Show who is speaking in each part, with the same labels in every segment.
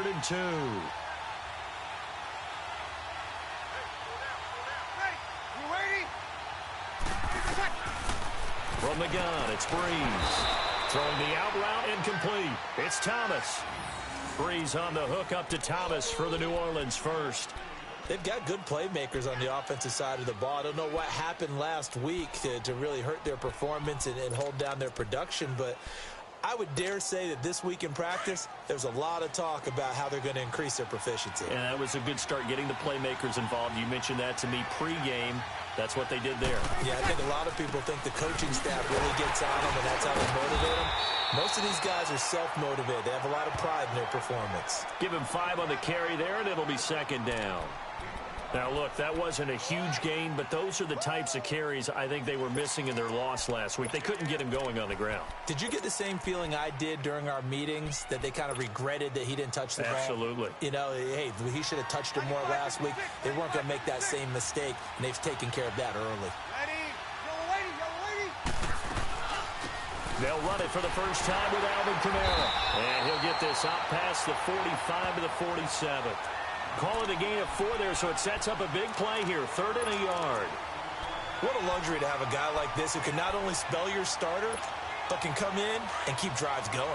Speaker 1: 3rd and 2. From the gun, it's Breeze. Throwing the out route incomplete. It's Thomas. Breeze on the hook up to Thomas for the New Orleans first.
Speaker 2: They've got good playmakers on the offensive side of the ball. I don't know what happened last week to really hurt their performance and hold down their production, but I would dare say that this week in practice, there's a lot of talk about how they're going to increase their proficiency.
Speaker 1: And that was a good start, getting the playmakers involved. You mentioned that to me pregame. That's what they did there.
Speaker 2: Yeah, I think a lot of people think the coaching staff really gets on them, and that's how they motivate them. Most of these guys are self-motivated. They have a lot of pride in their performance.
Speaker 1: Give him 5 on the carry there, and it'll be 2nd down. Now, look, that wasn't a huge gain, but those are the types of carries I think they were missing in their loss last week. They couldn't get him going on the ground.
Speaker 2: Did you get the same feeling I did during our meetings, that they kind of regretted that he didn't touch the ball?
Speaker 1: Absolutely.
Speaker 2: You know, hey, he should have touched it more last week. They weren't going to make that same mistake, and they've taken care of that early.
Speaker 1: They'll run it for the first time with Alvin Kamara. And he'll get this out past the 45 to the 47. Call it a gain of 4 there, so it sets up a big play here. 3rd and a yard.
Speaker 2: What a luxury to have a guy like this who can not only spell your starter, but can come in and keep drives going.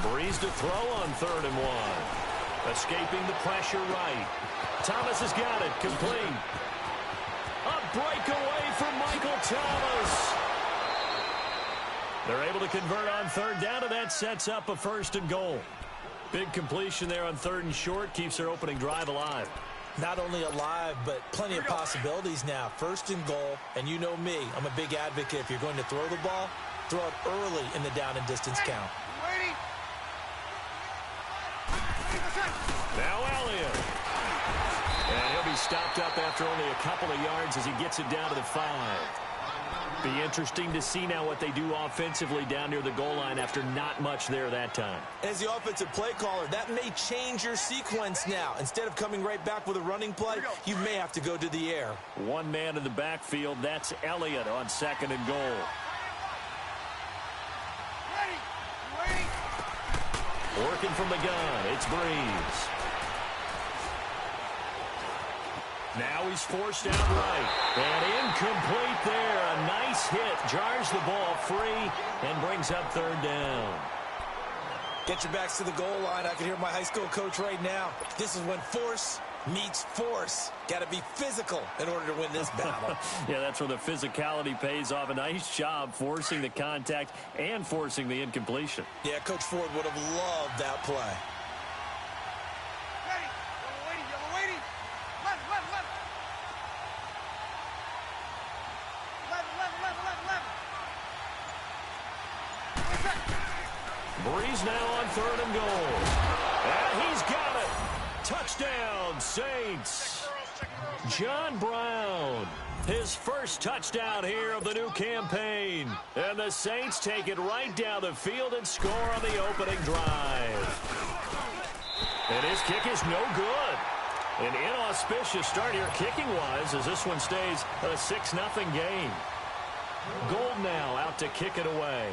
Speaker 1: Breeze to throw on 3rd and 1. Escaping the pressure right. Thomas has got it. Complete. A breakaway from Michael Thomas. They're able to convert on 3rd down, and that sets up a 1st and goal. Big completion there on 3rd and short. Keeps their opening drive alive.
Speaker 2: Not only alive, but plenty of possibilities now. 1st and goal, and you know me. I'm a big advocate. If you're going to throw the ball, throw it early in the down and distance count.
Speaker 1: Now Elliott. And he'll be stopped up after only a couple of yards as he gets it down to the 5. Be interesting to see now what they do offensively down near the goal line after not much there that time.
Speaker 2: As the offensive play caller, that may change your sequence now. Instead of coming right back with a running play, you may have to go to the air.
Speaker 1: One man in the backfield. That's Elliott on 2nd and goal. Working from the gun, it's Breeze. Now he's forced out right. And incomplete there. A nice hit. Jars the ball free and brings up 3rd down.
Speaker 2: Get your backs to the goal line. I can hear my high school coach right now. This is when force meets force. Got to be physical in order to win this battle.
Speaker 1: Yeah, that's where the physicality pays off. A nice job forcing the contact and forcing the incompletion.
Speaker 2: Yeah, Coach Ford would have loved that play.
Speaker 1: Breeze now on 3rd and goal. And he's got it. Touchdown, Saints. John Brown, his first touchdown here of the new campaign. And the Saints take it right down the field and score on the opening drive. And his kick is no good. An inauspicious start here kicking-wise as this one stays a 6-0 game. Gold now out to kick it away.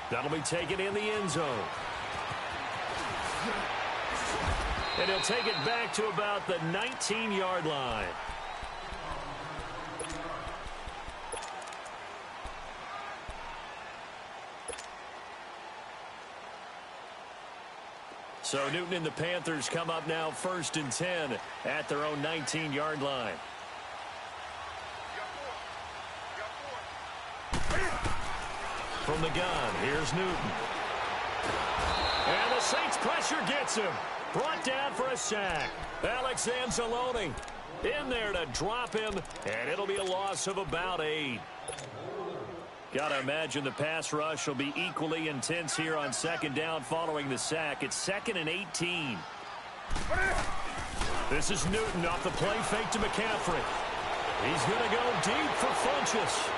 Speaker 1: That'll be taken in the end zone. And he'll take it back to about the 19-yard line. So Newton and the Panthers come up now 1st and 10 at their own 19-yard line. From the gun, here's Newton. And the Saints pressure gets him. Brought down for a sack. Alex Anzalone in there to drop him, and it'll be a loss of about 8. Got to imagine the pass rush will be equally intense here on 2nd down following the sack. It's 2nd and 18. This is Newton off the play fake to McCaffrey. He's going to go deep for Funchess.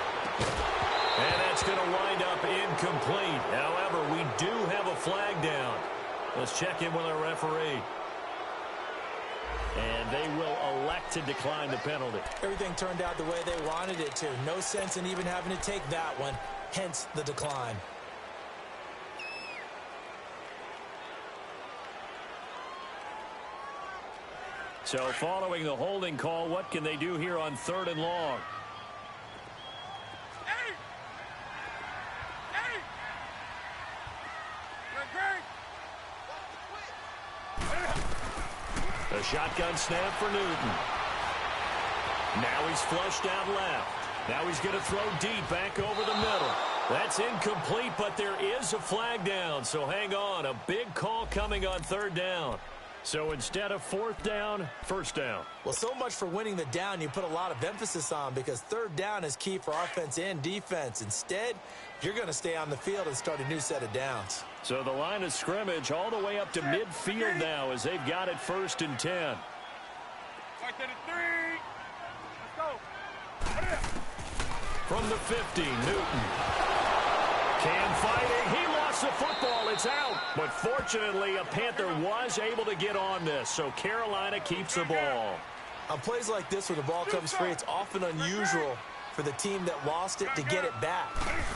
Speaker 1: And that's going to wind up incomplete. However, we do have a flag down. Let's check in with our referee. And they will elect to decline the penalty.
Speaker 2: Everything turned out the way they wanted it to. No sense in even having to take that one, hence the decline.
Speaker 1: So following the holding call, what can they do here on 3rd and long? A shotgun snap for Newton. Now he's flushed out left. Now he's going to throw deep back over the middle. That's incomplete, but there is a flag down. So hang on. A big call coming on 3rd down. So instead of 4th down, 1st down.
Speaker 2: Well, so much for winning the down you put a lot of emphasis on, because 3rd down is key for offense and defense. Instead, you're going to stay on the field and start a new set of downs.
Speaker 1: So the line of scrimmage all the way up to midfield now as they've got it 1st and 10.
Speaker 3: Right to the 3. Let's go.
Speaker 1: From the 50, Newton. Cam fighting. He lost the football. It's out. But fortunately, a Panther was able to get on this. So Carolina keeps the ball.
Speaker 2: On plays like this where the ball comes free, it's often unusual for the team that lost it to get it back,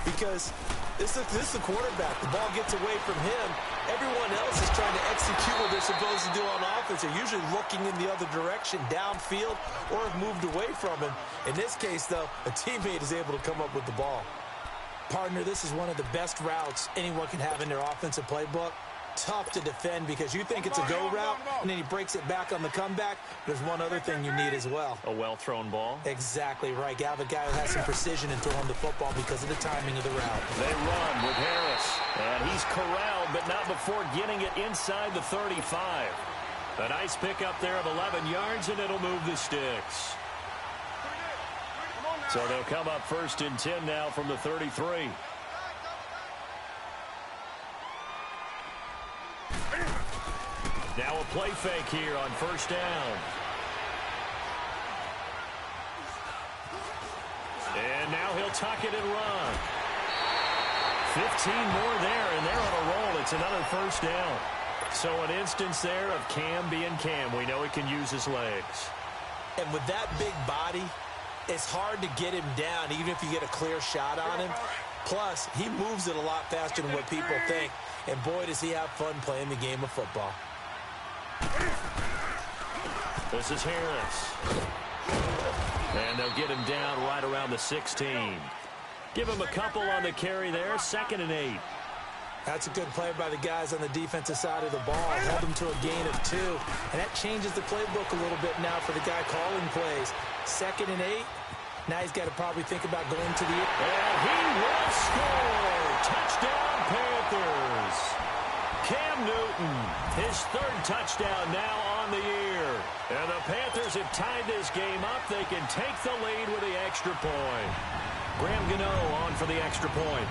Speaker 2: because this is the quarterback. The ball gets away from him. Everyone else is trying to execute what they're supposed to do on offense. They're usually looking in the other direction, downfield, or have moved away from him. In this case, though, a teammate is able to come up with the ball. Partner, this is one of the best routes anyone can have in their offensive playbook. Tough to defend because you think it's a go route, and then he breaks it back on the comeback. There's one other thing you need as well.
Speaker 1: A well-thrown ball.
Speaker 2: Exactly right. You have a guy who has some precision in throwing the football because of the timing of the route.
Speaker 1: They run with Harris. And he's corralled, but not before getting it inside the 35. A nice pickup there of 11 yards, and it'll move the sticks. So they'll come up 1st and 10 now from the 33. Now a play fake here on 1st down. And now he'll tuck it and run. 15 more there, and they're on a roll. It's another 1st down. So an instance there of Cam being Cam. We know he can use his legs.
Speaker 2: And with that big body, it's hard to get him down, even if you get a clear shot on him. Plus, he moves it a lot faster than what people think. And boy, does he have fun playing the game of football.
Speaker 1: This is Harris. And they'll get him down right around the 16. Give him a couple on the carry there. 2nd and 8.
Speaker 2: That's a good play by the guys on the defensive side of the ball. Held them to a gain of 2. And that changes the playbook a little bit now for the guy calling plays. 2nd and 8. Now he's got to probably think about going to the...
Speaker 1: And he will score! Touchdown, Panthers! Cam Newton, his 3rd touchdown now on the year. And the Panthers have tied this game up. They can take the lead with the extra point. Graham Gano on for the extra point.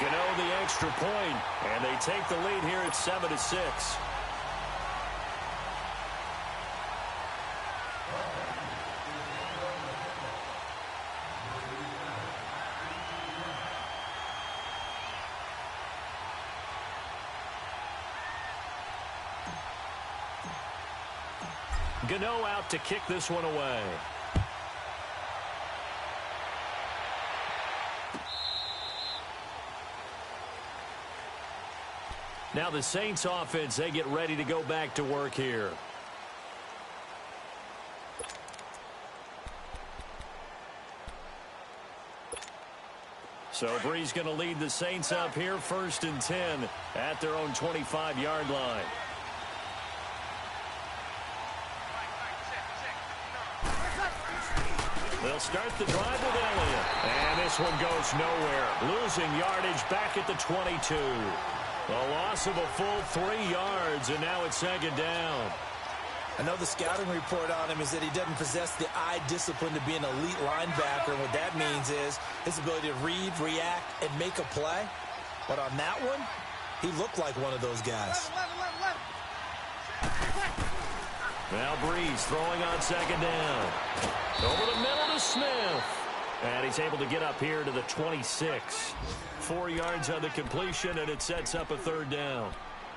Speaker 1: Gano the extra point, and they take the lead here at 7-6. Gano out to kick this one away. Now the Saints offense, they get ready to go back to work here. So Bree's going to lead the Saints up here 1st and 10 at their own 25-yard line. They'll start the drive with Elliott. And this one goes nowhere. Losing yardage back at the 22. A loss of a full 3 yards, and now it's 2nd down.
Speaker 2: I know the scouting report on him is that he doesn't possess the eye discipline to be an elite linebacker. And what that means is his ability to read, react, and make a play. But on that one, he looked like one of those guys.
Speaker 1: Now Breeze throwing on second down. Over the middle to Smith. And he's able to get up here to the 26. 4 yards on the completion, and it sets up a third down.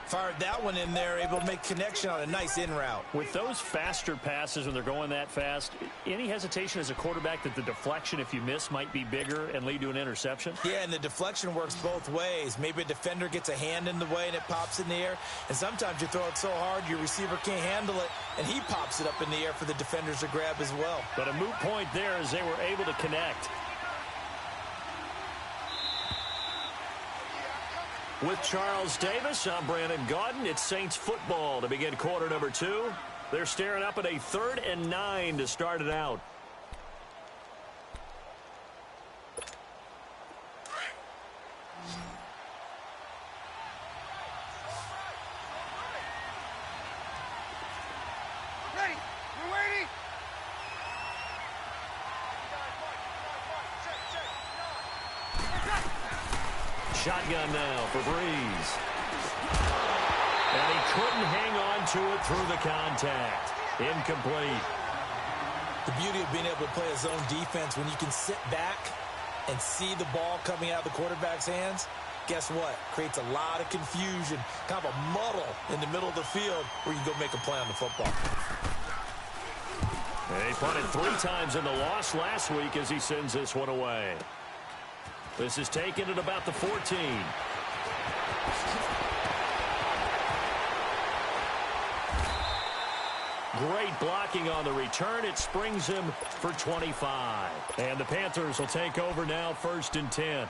Speaker 2: Fired that one in there, able to make connection on a nice in route.
Speaker 1: With those faster passes when they're going that fast, any hesitation as a quarterback that the deflection, if you miss, might be bigger and lead to an interception?
Speaker 2: Yeah, and the deflection works both ways. Maybe a defender gets a hand in the way and it pops in the air. And sometimes you throw it so hard your receiver can't handle it, and he pops it up in the air for the defenders to grab as well.
Speaker 1: But a moot point there as they were able to connect. With Charles Davis, I'm Brandon Gaudin. It's Saints football to begin quarter number 2. They're staring up at a 3rd and 9 to start it out.
Speaker 3: Ready. We're waiting.
Speaker 1: Shotgun now for Breeze. And he couldn't hang on to it through the contact. Incomplete.
Speaker 2: The beauty of being able to play a zone defense when you can sit back and see the ball coming out of the quarterback's hands, guess what? Creates a lot of confusion, kind of a muddle in the middle of the field where you can go make a play on the football.
Speaker 1: They punted 3 times in the loss last week as he sends this one away. This is taken at about the 14. Great blocking on the return. It springs him for 25. And the Panthers will take over now, 1st and 10.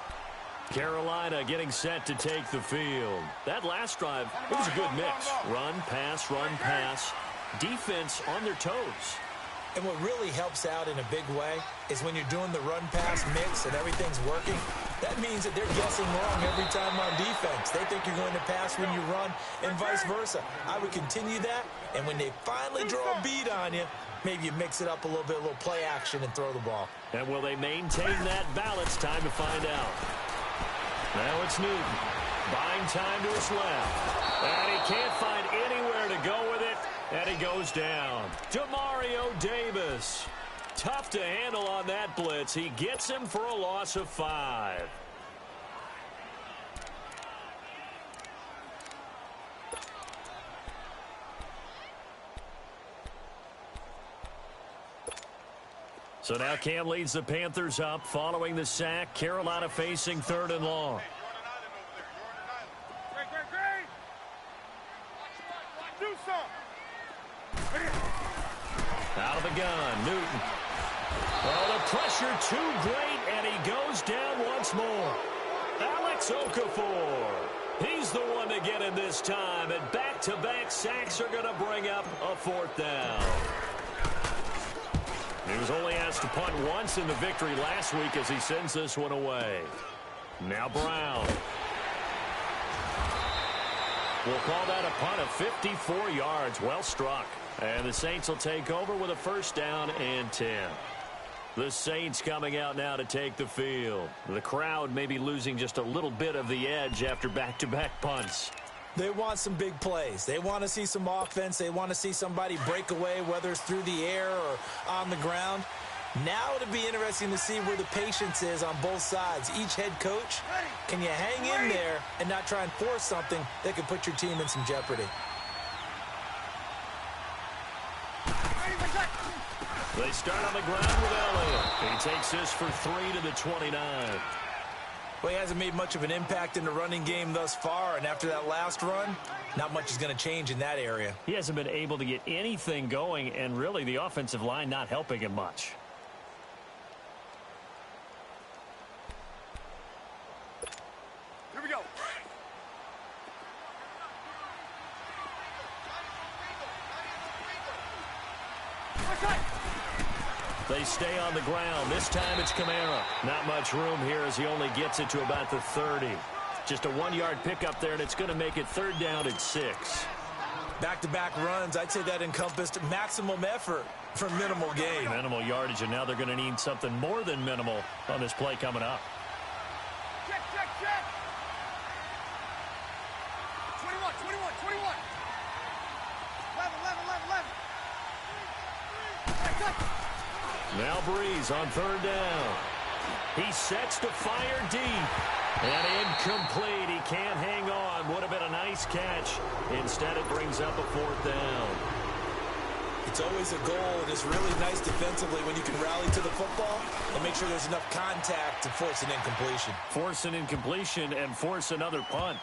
Speaker 1: Carolina getting set to take the field. That last drive, it was a good mix. Run, pass. Defense on their toes.
Speaker 2: And what really helps out in a big way is when you're doing the run-pass mix and everything's working, that means that they're guessing wrong every time on defense. They think you're going to pass when you run and vice versa. I would continue that, and when they finally draw a beat on you, maybe you mix it up a little bit, a little play action, and throw the ball.
Speaker 1: And will they maintain that balance? Time to find out. Now it's Newton. Buying time to his left. And he can't find anywhere to go with it. And he goes down. Demario Davis. Tough to handle on that blitz. He gets him for a loss of 5. So now Cam leads the Panthers up following the sack. Carolina facing 3rd and long.
Speaker 3: Do something.
Speaker 1: Out of the gun, Newton. Oh, the pressure too great, and he goes down once more. Alex Okafor. He's the one to get him this time, and back-to-back sacks are going to bring up a 4th down. He was only asked to punt once in the victory last week as he sends this one away. Now Brown. We'll call that a punt of 54 yards. Well struck. And the Saints will take over with a 1st down and 10. The Saints coming out now to take the field. The crowd may be losing just a little bit of the edge after back-to-back punts.
Speaker 2: They want some big plays. They want to see some offense. They want to see somebody break away, whether it's through the air or on the ground. Now it'll be interesting to see where the patience is on both sides. Each head coach, can you hang in there and not try and force something that could put your team in some jeopardy?
Speaker 1: They start on the ground with Elliott. He takes this for 3 to the 29.
Speaker 2: Well, he hasn't made much of an impact in the running game thus far, and after that last run, not much is going to change in that area.
Speaker 1: He hasn't been able to get anything going, and really the offensive line not helping him much.
Speaker 3: Here we go.
Speaker 1: They stay on the ground. This time it's Kamara. Not much room here as he only gets it to about the 30. Just a 1-yard pickup there, and it's going to make it 3rd down and 6.
Speaker 2: Back-to-back runs, I'd say that encompassed maximum effort for minimal gain.
Speaker 1: Minimal yardage, and now they're going to need something more than minimal on this play coming up.
Speaker 3: Check. 21. 11.
Speaker 1: Now Breeze on third down. He sets to fire deep. And incomplete. He can't hang on. Would have been a nice catch. Instead, it brings up a fourth down.
Speaker 2: It's always a goal, and it's really nice defensively when you can rally to the football and make sure there's enough contact to force an incompletion.
Speaker 1: Force an incompletion and force another punt.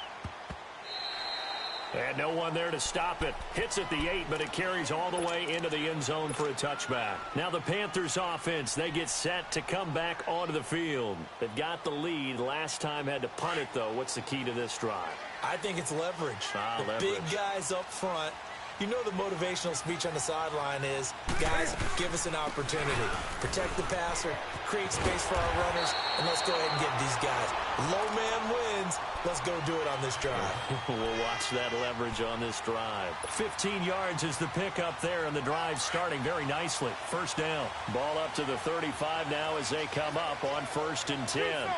Speaker 1: And no one there to stop it. Hits at the 8, but it carries all the way into the end zone for a touchback. Now the Panthers offense, they get set to come back onto the field. They've got the lead. Last time had to punt it, though. What's the key to this drive?
Speaker 2: I think it's leverage.
Speaker 1: Leverage.
Speaker 2: Big guys up front. You know the motivational speech on the sideline is, guys, give us an opportunity. Protect the passer, create space for our runners, and let's go ahead and get these guys. Low man wins. Let's go do it on this drive.
Speaker 1: We'll watch that leverage on this drive. 15 yards is the pickup there, and the drive starting very nicely. First down. Ball up to the 35 now as they come up on 1st and 10.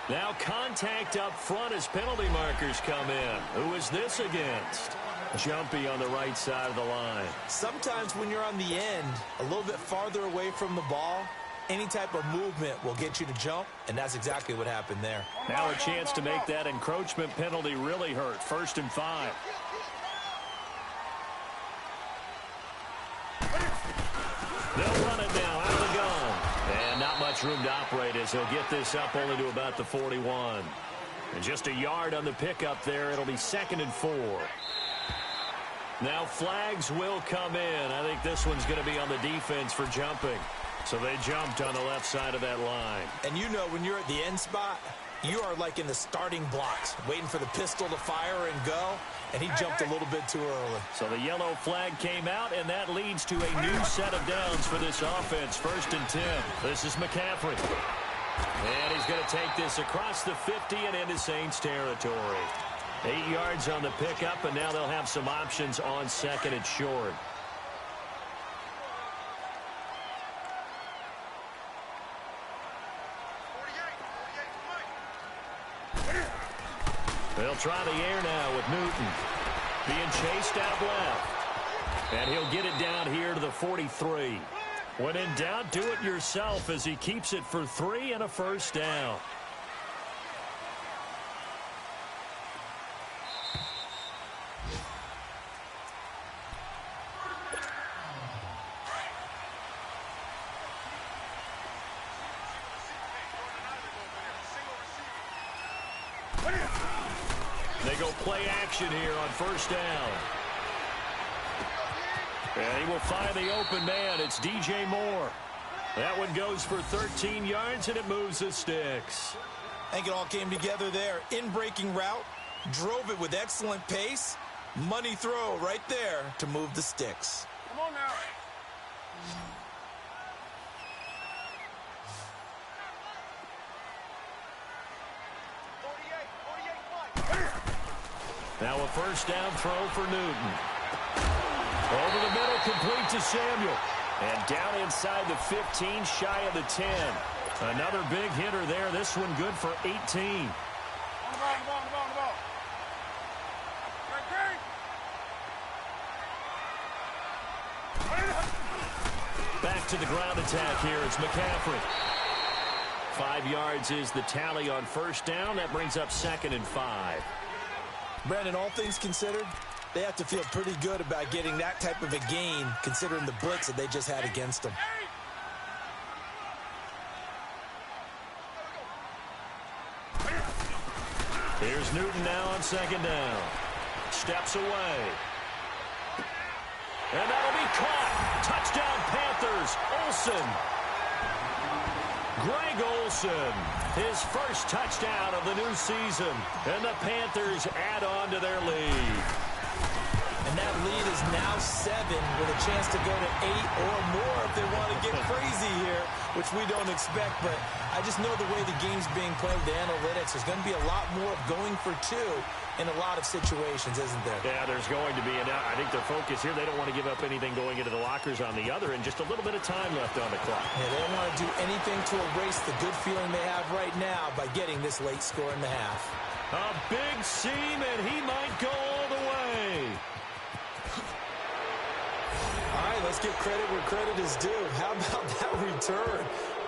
Speaker 1: Now contact up front as penalty markers come in. Who is this against? Jumpy on the right side of the line.
Speaker 2: Sometimes when you're on the end, a little bit farther away from the ball, any type of movement will get you to jump, and that's exactly what happened there.
Speaker 1: Now a chance to make that encroachment penalty really hurt. 1st and 5. They'll run it now out of the gun. And not much room to operate as he'll get this up only to about the 41. And just a yard on the pickup there. It'll be 2nd and 4. Now flags will come in. I think this one's going to be on the defense for jumping. So they jumped on the left side of that line.
Speaker 2: And you know when you're at the end spot, you are like in the starting blocks, waiting for the pistol to fire and go, and he jumped a little bit too early.
Speaker 1: So the yellow flag came out, and that leads to a new set of downs for this offense. 1st and 10. This is McCaffrey. And he's going to take this across the 50 and into Saints territory. 8 yards on the pickup, and now they'll have some options on 2nd and short. They'll try the air now with Newton. Being chased out left. And he'll get it down here to the 43. When in doubt, do it yourself as he keeps it for 3 and a first down. They go play action here on 1st down. And he will find the open man. It's DJ Moore. That one goes for 13 yards, and it moves the sticks.
Speaker 2: I think it all came together there. In-breaking route, drove it with excellent pace. Money throw right there to move the sticks.
Speaker 3: Come on now.
Speaker 1: Now a first down throw for Newton. Over the middle, complete to Samuel. And down inside the 15, shy of the 10. Another big hitter there. This one good for 18.
Speaker 3: On the ball.
Speaker 1: Back to the ground attack here. It's McCaffrey. 5 yards is the tally on 1st down. That brings up 2nd and 5.
Speaker 2: Brandon, all things considered, they have to feel pretty good about getting that type of a gain, considering the blitz that they just had against them.
Speaker 1: Here's Newton now on 2nd down. Steps away. And that'll be caught. Touchdown Panthers. Olsen. Greg Olsen, his first touchdown of the new season. And the Panthers add on to their lead.
Speaker 2: And that lead is now 7 with a chance to go to 8 or more if they want to get crazy here, which we don't expect. But I just know the way the game's being played, the analytics, there's going to be a lot more of going for 2 in a lot of situations, isn't there?
Speaker 1: Yeah, there's going to be. And I think their focus here, they don't want to give up anything going into the lockers on the other, and just a little bit of time left on the clock.
Speaker 2: Yeah, they don't want to do anything to erase the good feeling they have right now by getting this late score in the half.
Speaker 1: A big seam, and he might go all the way.
Speaker 2: All right, let's give credit where credit is due. How about that return?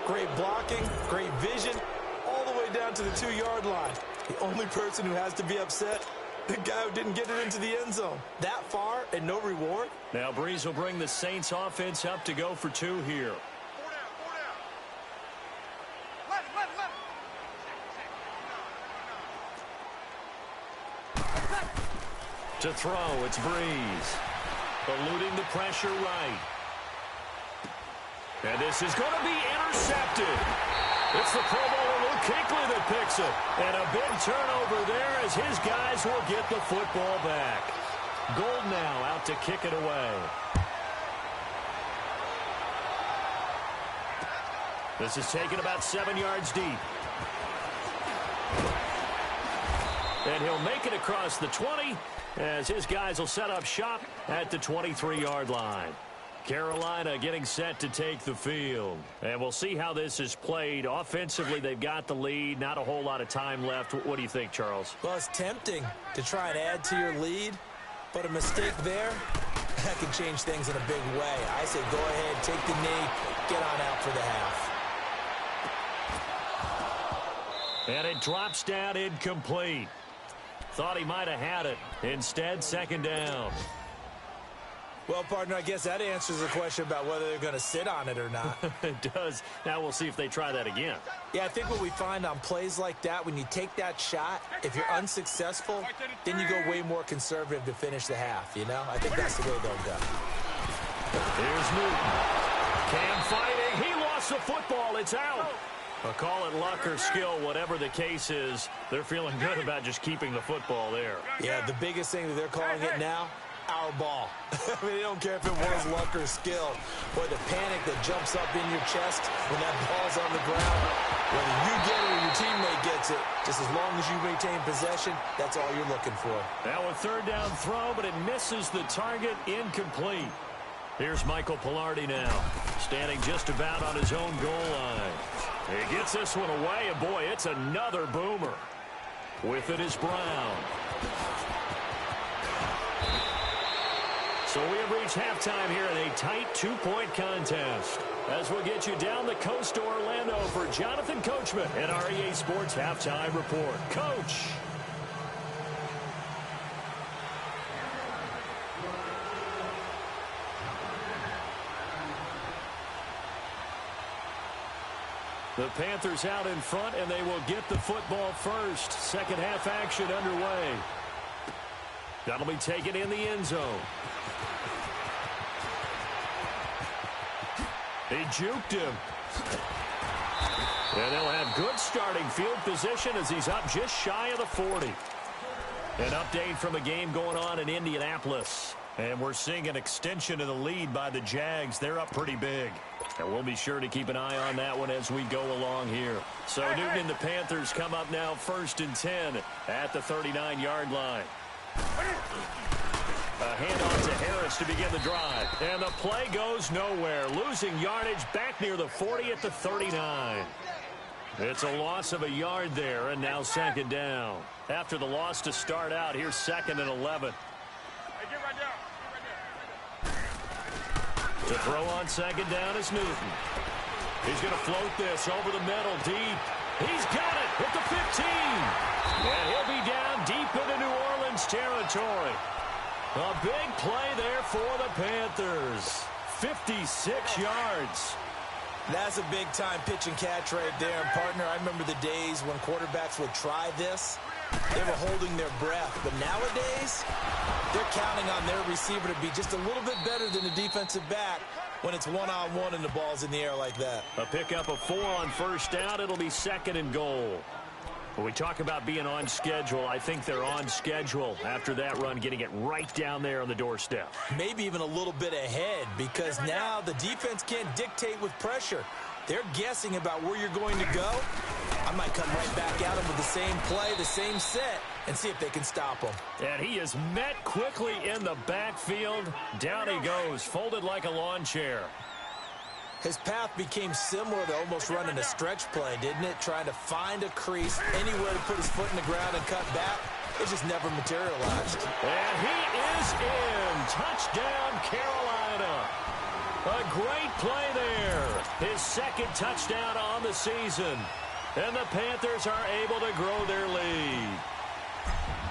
Speaker 2: Great blocking, great vision, all the way down to the 2-yard line. The only person who has to be upset, the guy who didn't get it into the end zone. That far and no reward?
Speaker 1: Now Breeze will bring the Saints offense up to go for 2 here. To throw, it's Breeze. Eluding the pressure right. And this is going to be intercepted. It's the Pro Bowler Luke Kuechly that picks it. And a big turnover there as his guys will get the football back. Gold now out to kick it away. This is taken about 7 yards deep. And he'll make it across the 20 as his guys will set up shop at the 23-yard line. Carolina getting set to take the field. And we'll see how this is played. Offensively, they've got the lead. Not a whole lot of time left. What do you think, Charles?
Speaker 2: Well, it's tempting to try and add to your lead, but a mistake there, that can change things in a big way. I say go ahead, take the knee, get on out for the half.
Speaker 1: And it drops down incomplete. Thought he might have had it. Instead, second down.
Speaker 2: Well, partner, I guess that answers the question about whether they're going to sit on it or not.
Speaker 1: It does. Now we'll see if they try that again.
Speaker 2: Yeah, I think what we find on plays like that, when you take that shot, if you're unsuccessful, then you go way more conservative to finish the half, you know? I think that's the way they'll go.
Speaker 1: Here's Newton. Cam fighting. He lost the football. It's out. Call it luck or skill, whatever the case is. They're feeling good about just keeping the football there.
Speaker 2: Yeah, the biggest thing that they're calling it now, our ball. I mean, they don't care if it was luck or skill. Boy, the panic that jumps up in your chest when that ball's on the ground, whether you get it or your teammate gets it, just as long as you maintain possession, that's all you're looking for.
Speaker 1: Now a third down throw, but it misses the target, incomplete. Here's Michael Pilardi now, standing just about on his own goal line. He gets this one away, and boy, it's another boomer. With it is Brown. So we have reached halftime here in a tight 2-point contest. As we'll get you down the coast to Orlando for Jonathan Coachman and our EA Sports Halftime Report. Coach. The Panthers out in front, and they will get the football first. Second half action underway. That'll be taken in the end zone. He juked him. And they'll have good starting field position as he's up just shy of the 40. An update from a game going on in Indianapolis. And we're seeing an extension of the lead by the Jags. They're up pretty big. And we'll be sure to keep an eye on that one as we go along here. So Newton and the Panthers come up now 1st and 10 at the 39-yard line. A handoff to Harris to begin the drive. And the play goes nowhere. Losing yardage back near the 40 at the 39. It's a loss of a yard there, and now second down. After the loss to start out, here's 2nd and 11.
Speaker 3: Hey, get right down.
Speaker 1: To throw on second down is Newton. He's going to float this over the middle deep. He's got it at the 15. And he'll be down deep into New Orleans territory. A big play there for the Panthers. 56 yards.
Speaker 2: That's a big-time pitch and catch right there. And, partner, I remember the days when quarterbacks would try this. They were holding their breath. But nowadays, they're counting on their receiver to be just a little bit better than the defensive back when it's one-on-one and the ball's in the air like that.
Speaker 1: A pickup of 4 on first down. It'll be 2nd and goal. When we talk about being on schedule, I think they're on schedule after that run, getting it right down there on the doorstep.
Speaker 2: Maybe even a little bit ahead, because now the defense can't dictate with pressure. They're guessing about where you're going to go. I might come right back at them with the same play, the same set, and see if they can stop them.
Speaker 1: And he is met quickly in the backfield. Down he goes, folded like a lawn chair.
Speaker 2: His path became similar to almost running a stretch play, didn't it? Trying to find a crease, anywhere to put his foot in the ground and cut back. It just never materialized.
Speaker 1: And he is in. Touchdown, Carolina. A great play there. His second touchdown on the season. And the Panthers are able to grow their lead.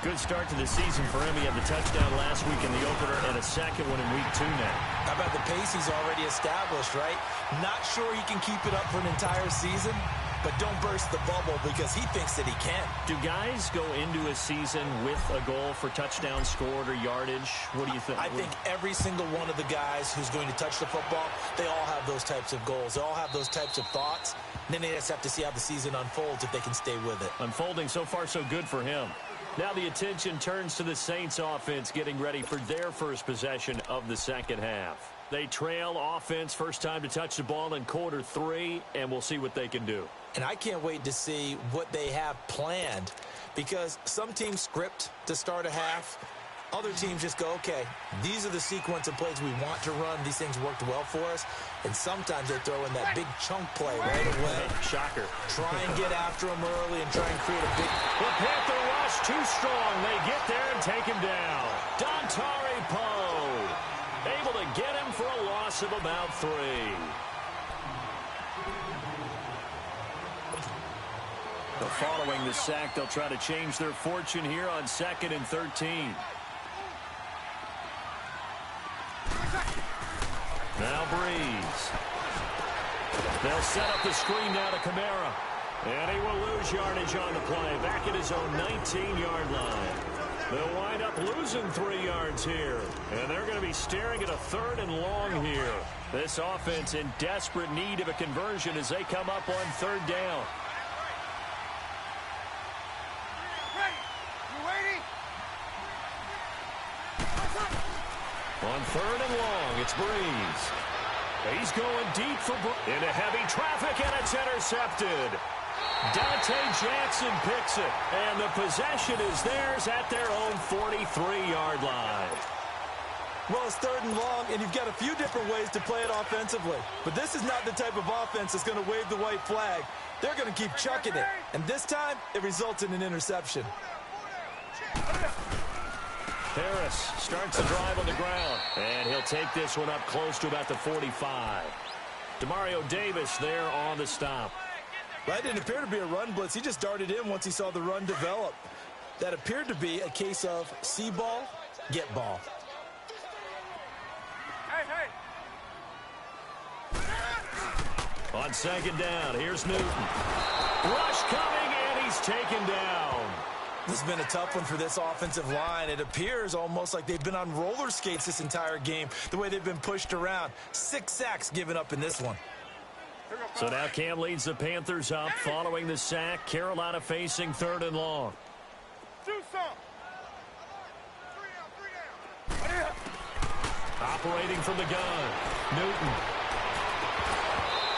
Speaker 1: Good start to the season for him. He had the touchdown last week in the opener and a second one in week 2 now.
Speaker 2: How about the pace he's already established, right? Not sure he can keep it up for an entire season, but don't burst the bubble because he thinks that he can.
Speaker 1: Do guys go into a season with a goal for touchdowns scored or yardage? What do you think?
Speaker 2: I think every single one of the guys who's going to touch the football, they all have those types of goals. They all have those types of thoughts. And then they just have to see how the season unfolds if they can stay with it.
Speaker 1: Unfolding so far so good for him. Now the attention turns to the Saints offense getting ready for their first possession of the second half. They trail offense first time to touch the ball in quarter 3, and we'll see what they can do.
Speaker 2: And I can't wait to see what they have planned because some teams script to start a half. Other teams just go, okay, these are the sequence of plays we want to run. These things worked well for us. And sometimes they throw in that big chunk play right away.
Speaker 1: Shocker.
Speaker 2: Try and get after them early and try and create a big...
Speaker 1: The Panther rush too strong. They get there and take him down. Dontari Poe able to get him for a loss of about 3. Following the sack, they'll try to change their fortune here on 2nd and 13. Now Breeze. They'll set up the screen now to Kamara. And he will lose yardage on the play. Back at his own 19-yard line. They'll wind up losing 3 yards here. And they're going to be staring at a 3rd and long here. This offense in desperate need of a conversion as they come up on 3rd down. On 3rd and long, it's Breeze. He's going deep for into heavy traffic, and it's intercepted. Dante Jackson picks it, and the possession is theirs at their own 43-yard line.
Speaker 2: Well, it's 3rd and long, and you've got a few different ways to play it offensively. But this is not the type of offense that's going to wave the white flag. They're going to keep chucking it. And this time, it results in an interception.
Speaker 1: Harris starts the drive on the ground, and he'll take this one up close to about the 45. Demario Davis there on the stop.
Speaker 2: That didn't appear to be a run blitz. He just darted in once he saw the run develop. That appeared to be a case of see ball, get ball.
Speaker 1: On 2nd down, here's Newton. Rush coming, and he's taken down.
Speaker 2: This has been a tough one for this offensive line. It appears almost like they've been on roller skates this entire game, the way they've been pushed around. 6 sacks given up in this one.
Speaker 1: So now Cam leads the Panthers up following the sack. Carolina facing 3rd and long. Operating from the gun, Newton.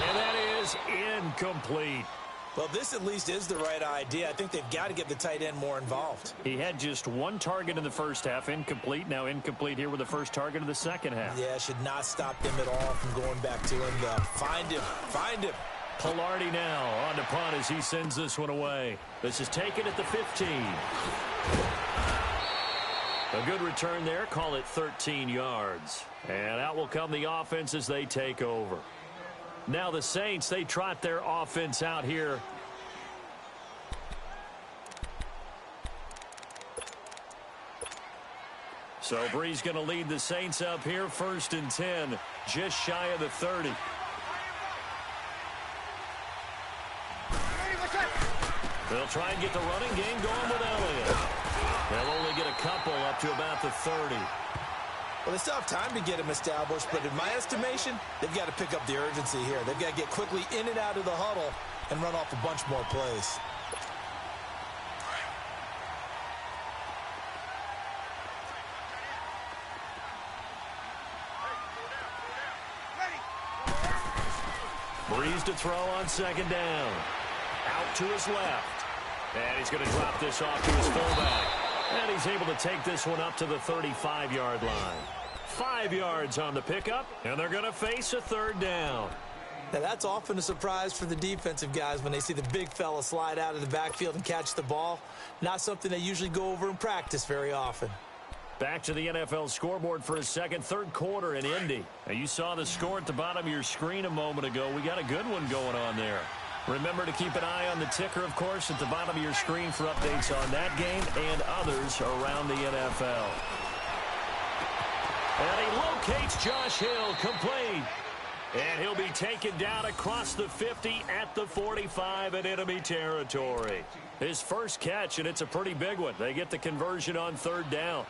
Speaker 1: And that is incomplete.
Speaker 2: Well, this at least is the right idea. I think they've got to get the tight end more involved.
Speaker 1: He had just 1 target in the first half, incomplete. Now incomplete here with the first target of the second half.
Speaker 2: Yeah, should not stop them at all from going back to him. Find him. Find him.
Speaker 1: Pilardi now on the punt as he sends this one away. This is taken at the 15. A good return there. Call it 13 yards. And out will come the offense as they take over. Now the Saints, they trot their offense out here. So Breeze going to lead the Saints up here, 1st and 10, just shy of the 30. They'll try and get the running game going with Elliott. They'll only get a couple up to about the 30.
Speaker 2: Well, they still have time to get him established, but in my estimation, they've got to pick up the urgency here. They've got to get quickly in and out of the huddle and run off a bunch more plays.
Speaker 1: Breeze to throw on 2nd down. Out to his left. And he's going to drop this off to his fullback. And he's able to take this one up to the 35-yard line. 5 yards on the pickup, and they're going to face a 3rd down.
Speaker 2: Now, that's often a surprise for the defensive guys when they see the big fella slide out of the backfield and catch the ball. Not something they usually go over in practice very often.
Speaker 1: Back to the NFL scoreboard for a second. Third quarter in Indy. Now, you saw the score at the bottom of your screen a moment ago. We got a good one going on there. Remember to keep an eye on the ticker, of course, at the bottom of your screen for updates on that game and others around the NFL. And he locates Josh Hill, complete. And he'll be taken down across the 50 at the 45 in enemy territory. His first catch, and it's a pretty big one. They get the conversion on third down.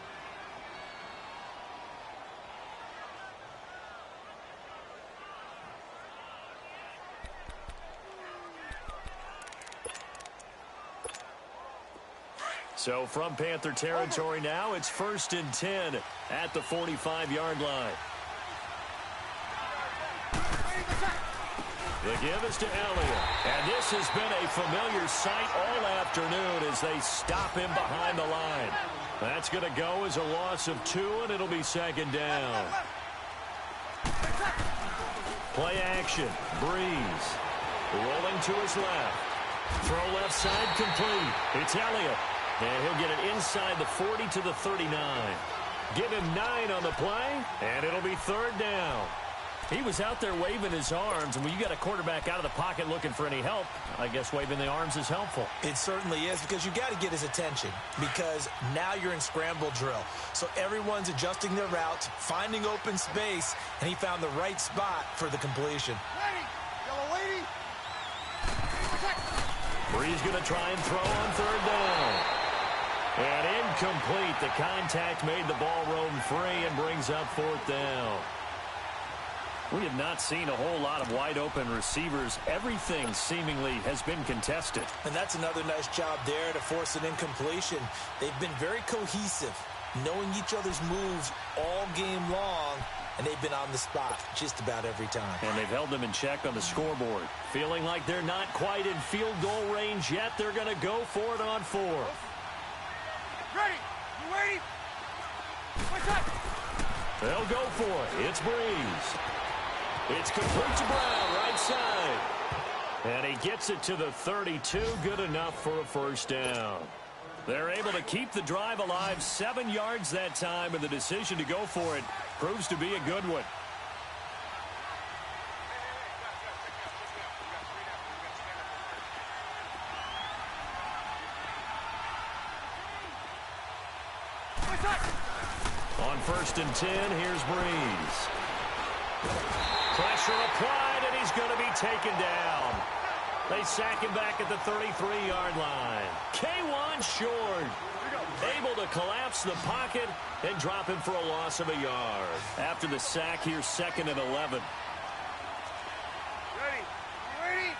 Speaker 1: So from Panther territory now, it's 1st and 10 at the 45-yard line. The give is to Elliott. And this has been a familiar sight all afternoon as they stop him behind the line. That's going to go as a loss of 2, and it'll be 2nd down. Play action. Breeze. Rolling to his left. Throw left side complete. It's Elliott. And he'll get it inside the 40 to the 39. Give him 9 on the play, and it'll be 3rd down. He was out there waving his arms, and when you got a quarterback out of the pocket looking for any help, I guess waving the arms is helpful. It certainly is, because you got to get his attention, because now you're in scramble drill. So everyone's adjusting their routes, finding open space, and he found the right spot for the completion.
Speaker 3: Ready, yellow lady.
Speaker 1: Bree's going to try and throw on 3rd down. And incomplete. The contact made the ball roam free and brings up 4th down. We have not seen a whole lot of wide-open receivers. Everything seemingly has been contested.
Speaker 2: And that's another nice job there to force an incompletion. They've been very cohesive, knowing each other's moves all game long, and they've been on the spot just about every time.
Speaker 1: And they've held them in check on the scoreboard. Feeling like they're not quite in field goal range yet, they're going to go for it on 4.
Speaker 3: Ready, you ready? What's up?
Speaker 1: They'll go for it. It's Breeze. It's complete to Brown, right side. And he gets it to the 32, good enough for a 1st down. They're able to keep the drive alive, 7 yards that time, and the decision to go for it proves to be a good one. On 1st and 10, here's Breeze. Pressure applied, and he's going to be taken down. They sack him back at the 33-yard line. K1 short. Able to collapse the pocket and drop him for a loss of a yard. After the sack, here's 2nd and 11.
Speaker 3: Ready, you ready?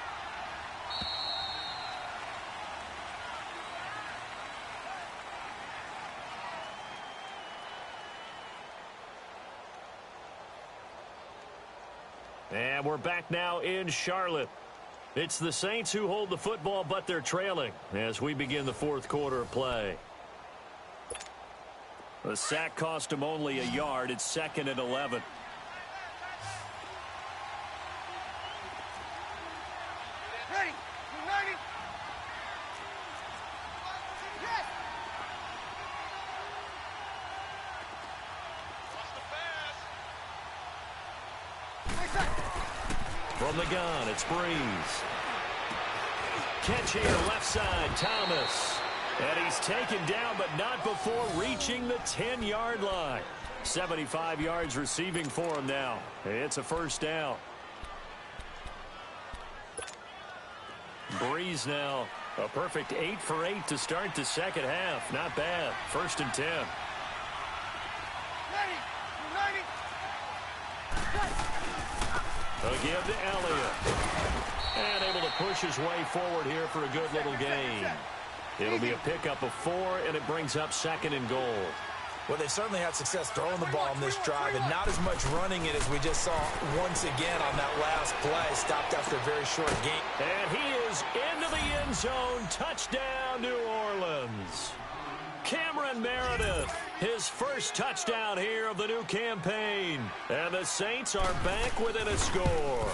Speaker 1: And we're back now in Charlotte. It's the Saints who hold the football, but they're trailing as we begin the 4th quarter of play. The sack cost him only a yard. It's 2nd and 11.
Speaker 3: Ready, you ready? Yes!
Speaker 1: From the gun, it's Breeze. Catch here, left side, Thomas. And he's taken down, but not before reaching the 10-yard line. 75 yards receiving for him now. It's a 1st down. Breeze now, a perfect 8 for 8 to start the 2nd half. Not bad. 1st and 10.
Speaker 3: Ready, you ready?
Speaker 1: A give to Elliott. And able to push his way forward here for a good little gain. It'll be a pickup of 4, and it brings up 2nd and goal.
Speaker 2: Well, they've certainly had success throwing the ball in this drive, and not as much running it as we just saw once again on that last play. Stopped after a very short gain.
Speaker 1: And he is into the end zone. Touchdown, New Orleans. Cameron Meredith, his first touchdown here of the new campaign. And the Saints are back within a score.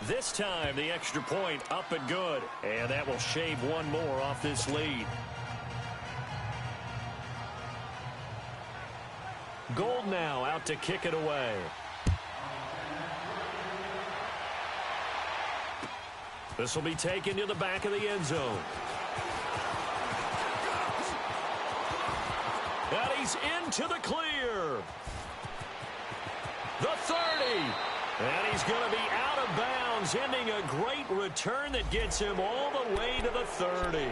Speaker 1: This time, the extra point up and good. And that will shave one more off this lead. Gold now out to kick it away. This will be taken to the back of the end zone. And he's into the clear. The 30. And he's going to be out of bounds, ending a great return that gets him all the way to the 30.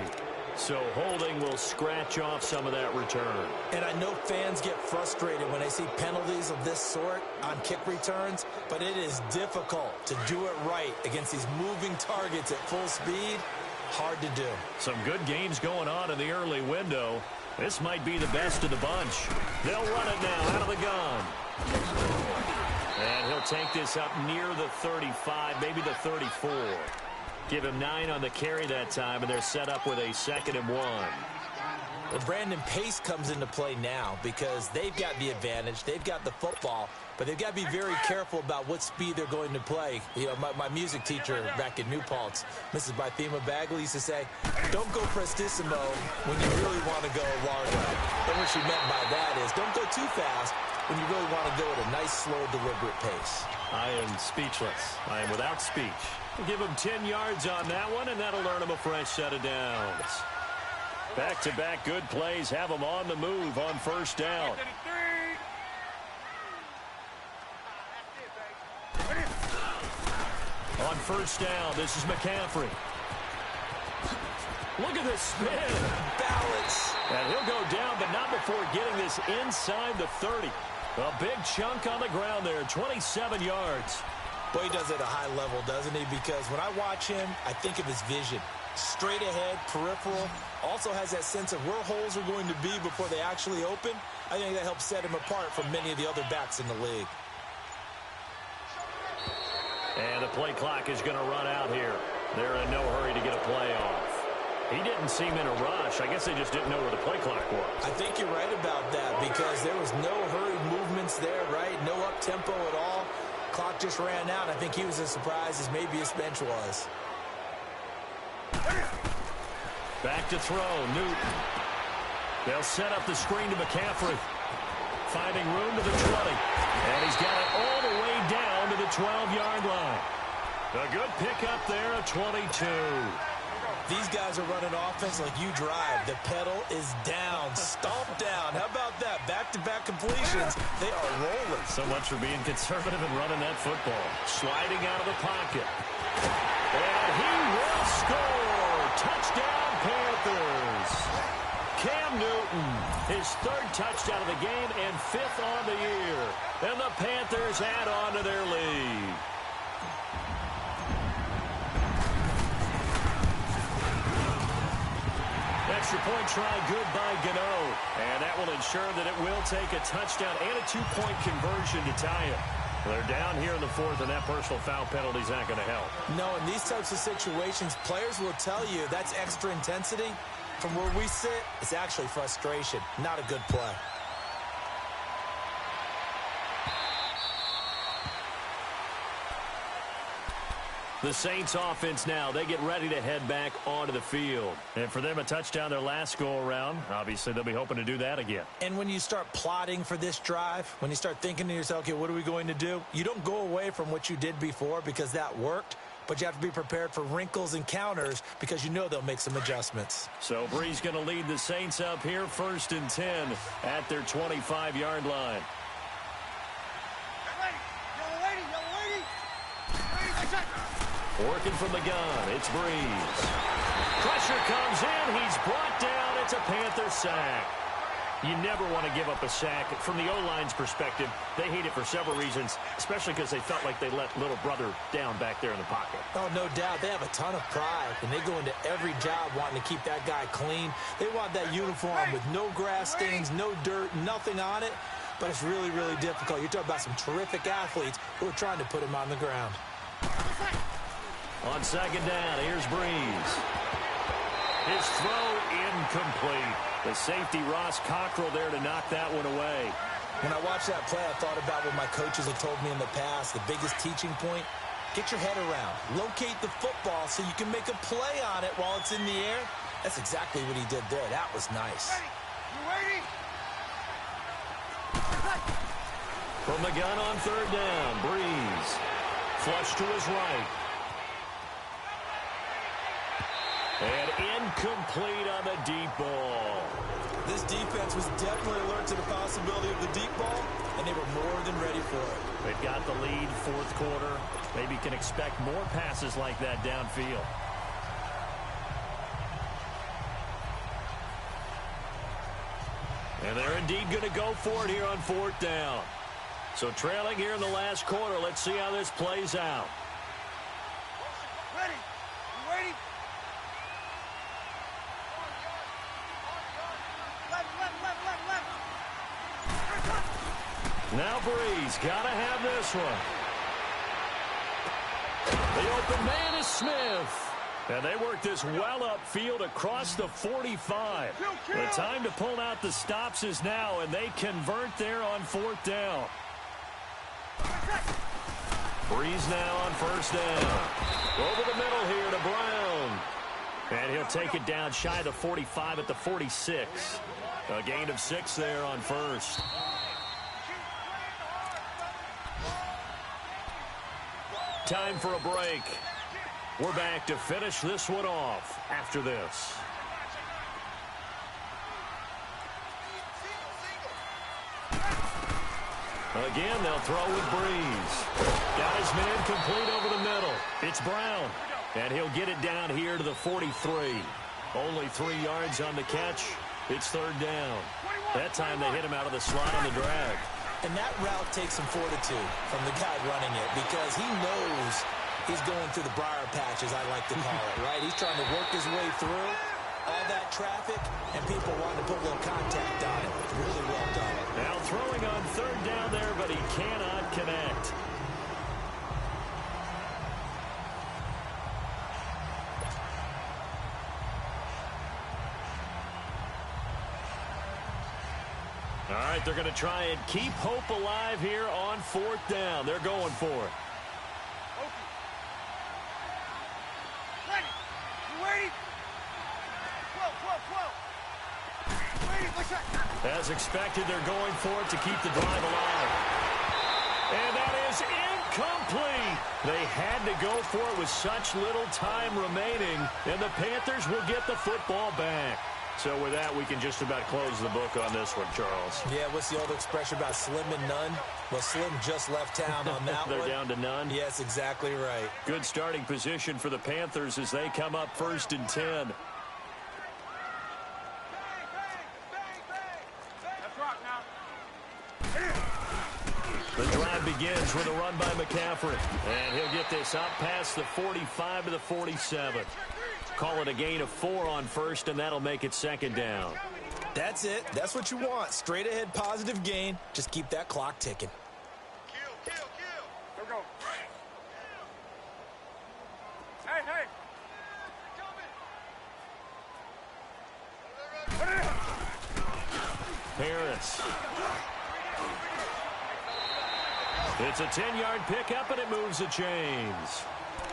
Speaker 1: So holding will scratch off some of that return.
Speaker 2: And I know fans get frustrated when they see penalties of this sort on kick returns, but it is difficult to do it right against these moving targets at full speed. Hard to do.
Speaker 1: Some good games going on in the early window. This might be the best of the bunch. They'll run it now out of the gun. And he'll take this up near the 35, maybe the 34. Give him 9 on the carry that time, and they're set up with a 2nd and 1.
Speaker 2: Well, Brandon, pace comes into play now because they've got the advantage. They've got the football, but they've got to be very careful about what speed they're going to play. You know, my music teacher back in New Paltz, Mrs. Bythema Bagley, used to say, don't go prestissimo when you really want to go largo. And what she meant by that is don't go too fast when you really want to go at a nice, slow, deliberate pace.
Speaker 1: I am speechless. I am without speech. We'll give him 10 yards on that one, and that'll earn him a fresh set of downs. Back-to-back good plays have him on the move on first down. On first down, this is McCaffrey. Look at this spin.
Speaker 2: Balance.
Speaker 1: And he'll go down, but not before getting this inside the 30. A big chunk on the ground there, 27 yards.
Speaker 2: Boy, he does it at a high level, doesn't he? Because when I watch him, I think of his vision. Straight ahead, peripheral. Also has that sense of where holes are going to be before they actually open. I think that helps set him apart from many of the other backs in the league.
Speaker 1: And the play clock is going to run out here. They're in no hurry to get a play off. He didn't seem in a rush. I guess they just didn't know where the play clock was.
Speaker 2: I think you're right about that because there was no hurried movements there, right? No up-tempo at all. Clock just ran out. I think he was as surprised as maybe his bench was.
Speaker 1: Back to throw, Newton. They'll set up the screen to McCaffrey. Finding room to the 20. And he's got it all the way down to the 12-yard line. A good pickup there, a 22.
Speaker 2: These guys are running offense like you drive. The pedal is down, stomped down. How about that? Back-to-back completions. They are rolling.
Speaker 1: So much for being conservative and running that football. Sliding out of the pocket. And he will score. Touchdown, Panthers. Cam Newton, his 3rd touchdown of the game and 5th on the year. And the Panthers add on to their lead. Extra point try good by Gano. And that will ensure that it will take a touchdown and a 2-point conversion to tie it. They're down here in the 4th, and that personal foul penalty is not going to help.
Speaker 2: No, in these types of situations, players will tell you that's extra intensity. From where we sit, it's actually frustration, not a good play.
Speaker 1: The Saints offense now, they get ready to head back onto the field. And for them, a touchdown their last go-around. Obviously, they'll be hoping to do that again.
Speaker 2: And when you start plotting for this drive, when you start thinking to yourself, okay, what are we going to do? You don't go away from what you did before because that worked, but you have to be prepared for wrinkles and counters because you know they'll make some adjustments.
Speaker 1: So Bree's going to lead the Saints up here, 1st and 10 at their 25-yard line. Working from the gun, it's Breeze. Pressure comes in, he's brought down, it's a Panther sack. You never want to give up a sack. From the O-line's perspective, they hate it for several reasons, especially because they felt like they let little brother down back there in the pocket.
Speaker 2: Oh, no doubt. They have a ton of pride, and they go into every job wanting to keep that guy clean. They want that uniform with no grass stains, no dirt, nothing on it, but it's really, really difficult. You're talking about some terrific athletes who are trying to put him on the ground.
Speaker 1: On 2nd down, here's Breeze. His throw incomplete. The safety, Ross Cockrell, there to knock that one away.
Speaker 2: When I watched that play, I thought about what my coaches have told me in the past. The biggest teaching point, Get your head around. Locate the football so you can make a play on it while it's in the air. That's exactly what he did there. That was nice.
Speaker 3: You waiting?
Speaker 1: From the gun on third down, Breeze. Flush to his right. And incomplete on the deep ball.
Speaker 2: This defense was definitely alert to the possibility of the deep ball, and they were more than ready for it.
Speaker 1: They've got the lead, fourth quarter. Maybe can expect more passes like that downfield. And they're indeed going to go for it here on fourth down. So trailing here in the last quarter. Let's see how this plays out.
Speaker 3: Ready? You waiting? Left.
Speaker 1: Now Breeze, got to have this one. The open man is Smith. And they work this well upfield across the 45. The time to pull out the stops is now, and they convert there on fourth down. Breeze now on first down. Over the middle here to Brown. And he'll take it down shy of the 45 at the 46. A gain of 6 there on first. Time for a break. We're back to finish this one off after this. Again, they'll throw with Breeze. Got his man complete over the middle. It's Brown. And he'll get it down here to the 43. Only 3 yards on the catch. It's third down. That time they hit him out of the slot on the drag.
Speaker 2: And that route takes some fortitude from the guy running it because he knows he's going through the briar patch, as I like to call it, right? He's trying to work his way through all that traffic, and people want to put a little contact on it. Really well done.
Speaker 1: Now throwing on third down there, but he cannot connect. All right, they're going to try and keep hope alive here on fourth down. They're going for it.
Speaker 3: Ready? You waiting? Whoa. Waiting, what's that?
Speaker 1: As expected, they're going for it to keep the drive alive. And that is incomplete. They had to go for it with such little time remaining, and the Panthers will get the football back. So with that, we can just about close the book on this one, Charles.
Speaker 2: Yeah, what's the old expression about slim and none? Well, Slim just left town on that
Speaker 1: They're
Speaker 2: one.
Speaker 1: down to none?
Speaker 2: Yes, exactly right.
Speaker 1: Good starting position for the Panthers as they come up first and 10.
Speaker 3: Let's rock now.
Speaker 1: The drive begins with a run by McCaffrey. And he'll get this up past the 45 to the 47. Call it a gain of 4 on first, and that'll make it second down.
Speaker 2: That's it. That's what you want. Straight ahead positive gain. Just keep that clock ticking.
Speaker 3: Kill. Go. Hey.
Speaker 1: Harris. It's a 10-yard pickup, and it moves the chains.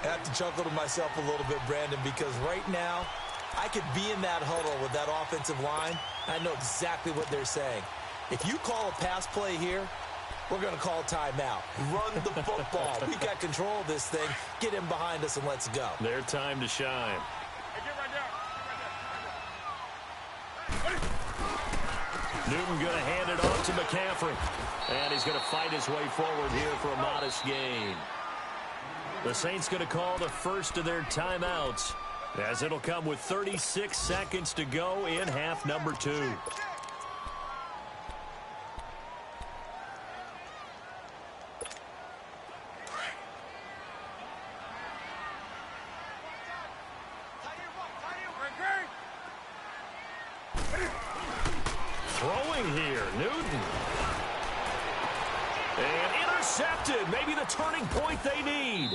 Speaker 2: I have to chuckle to myself a little bit, Brandon, because right now I could be in that huddle with that offensive line. I know exactly what they're saying. If you call a pass play here, we're going to call timeout. Run the football. We got control of this thing. Get him behind us and let's go.
Speaker 1: Their time to shine.
Speaker 3: Hey, get right there.
Speaker 1: Newton going to hand it off to McCaffrey. And he's going to fight his way forward here for a modest gain. The Saints going to call the first of their timeouts, as it'll come with 36 seconds to go in half number 2. Throwing here, Newton. And intercepted. Maybe the turning point they need.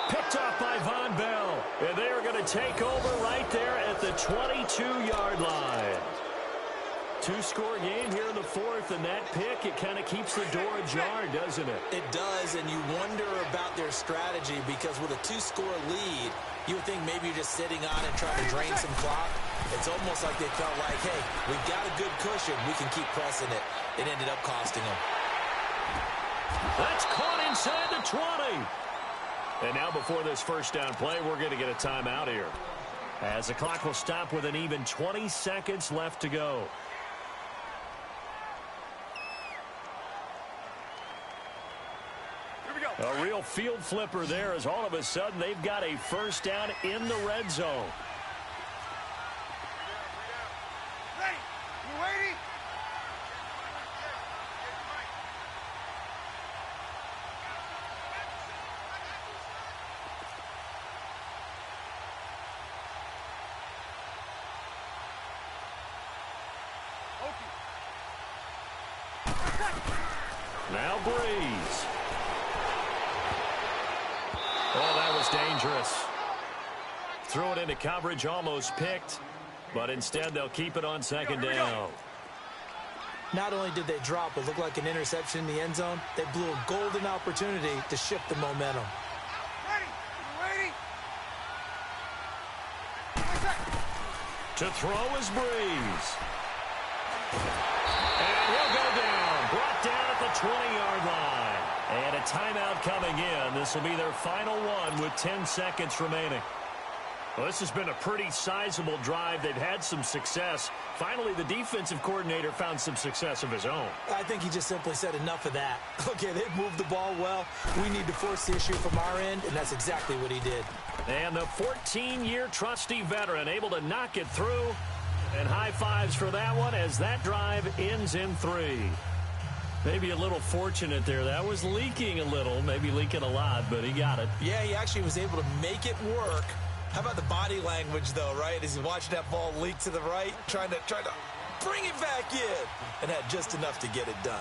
Speaker 1: Picked off by Von Bell. And they are going to take over right there at the 22-yard line. Two-score game here in the fourth, and that pick, it kind of keeps the door ajar, doesn't it?
Speaker 2: It does, and you wonder about their strategy because with a two-score lead, you would think maybe you're just sitting on it trying to drain some clock. It's almost like they felt like, hey, we've got a good cushion. We can keep pressing it. It ended up costing them.
Speaker 1: That's caught inside the 20. And now before this first down play, we're going to get a timeout here, as the clock will stop with an even 20 seconds left to go. A real field flipper there, as all of a sudden they've got a first down in the red zone.
Speaker 3: Ready? You ready?
Speaker 1: Now Breeze. Oh, that was dangerous. Threw it into coverage, almost picked, but instead they'll keep it on second down.
Speaker 2: Not only did they drop what looked like an interception in the end zone, they blew a golden opportunity to shift the momentum.
Speaker 3: Ready? You ready?
Speaker 1: To throw is Breeze. And he'll go down. Brought down at the 20-yard line. And a timeout coming in. This will be their final one with 10 seconds remaining. Well, this has been a pretty sizable drive. They've had some success. Finally, the defensive coordinator found some success of his own.
Speaker 2: I think he just simply said enough of that. Okay, they've moved the ball well. We need to force the issue from our end, and that's exactly what he did.
Speaker 1: And the 14-year trusty veteran able to knock it through. And high fives for that one as that drive ends in 3. Maybe a little fortunate there. That was leaking a little, maybe leaking a lot, but he got it.
Speaker 2: Yeah, he actually was able to make it work. How about the body language, though, right? As he's watching that ball leak to the right, trying to bring it back in, and had just enough to get it done.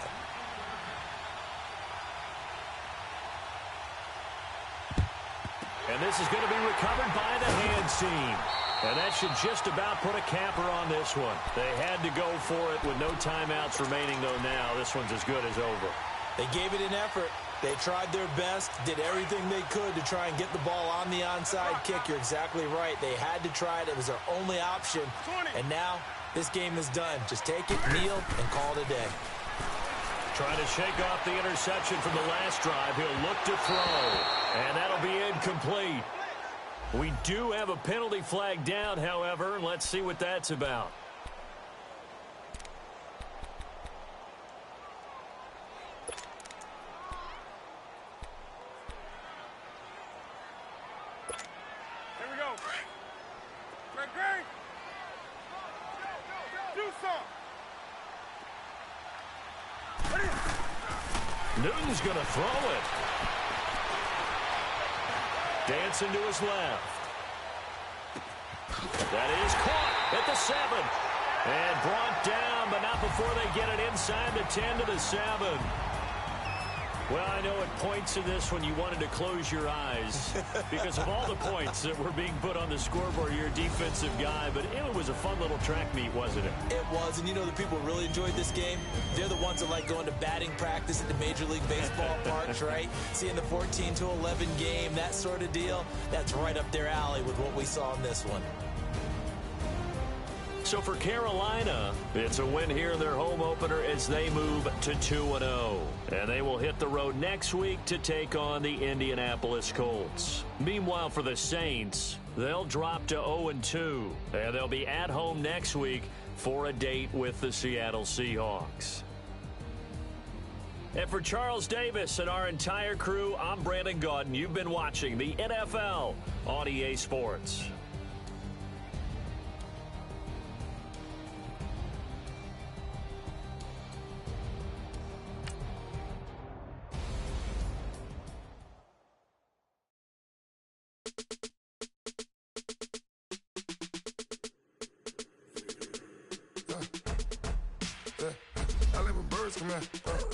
Speaker 1: And this is going to be recovered by the hands team. And that should just about put a capper on this one. They had to go for it with no timeouts remaining, though, now. This one's as good as over.
Speaker 2: They gave it an effort. They tried their best, did everything they could to try and get the ball on the onside kick. You're exactly right. They had to try it. It was their only option. And now this game is done. Just take it, kneel, and call it a day.
Speaker 1: Trying to shake off the interception from the last drive. He'll look to throw. And that'll be incomplete. We do have a penalty flag down, however. Let's see what that's about.
Speaker 3: Here we go. Greg. Do some.
Speaker 1: Newton's going to throw it. Dancing to his left. That is caught at the 7. And brought down, but not before they get it inside the 10 to the 7. Well, I know at points in this one you wanted to close your eyes because of all the points that were being put on the scoreboard. You're a defensive guy, but it was a fun little track meet, wasn't it?
Speaker 2: It was, and you know the people who really enjoyed this game? They're the ones that like going to batting practice at the Major League Baseball parks, right? Seeing the 14-11 game, that sort of deal, that's right up their alley with what we saw in this one.
Speaker 1: So for Carolina, it's a win here in their home opener as they move to 2-0. And they will hit the road next week to take on the Indianapolis Colts. Meanwhile, for the Saints, they'll drop to 0-2. And they'll be at home next week for a date with the Seattle Seahawks. And for Charles Davis and our entire crew, I'm Brandon Gaudin. You've been watching the NFL on EA Sports.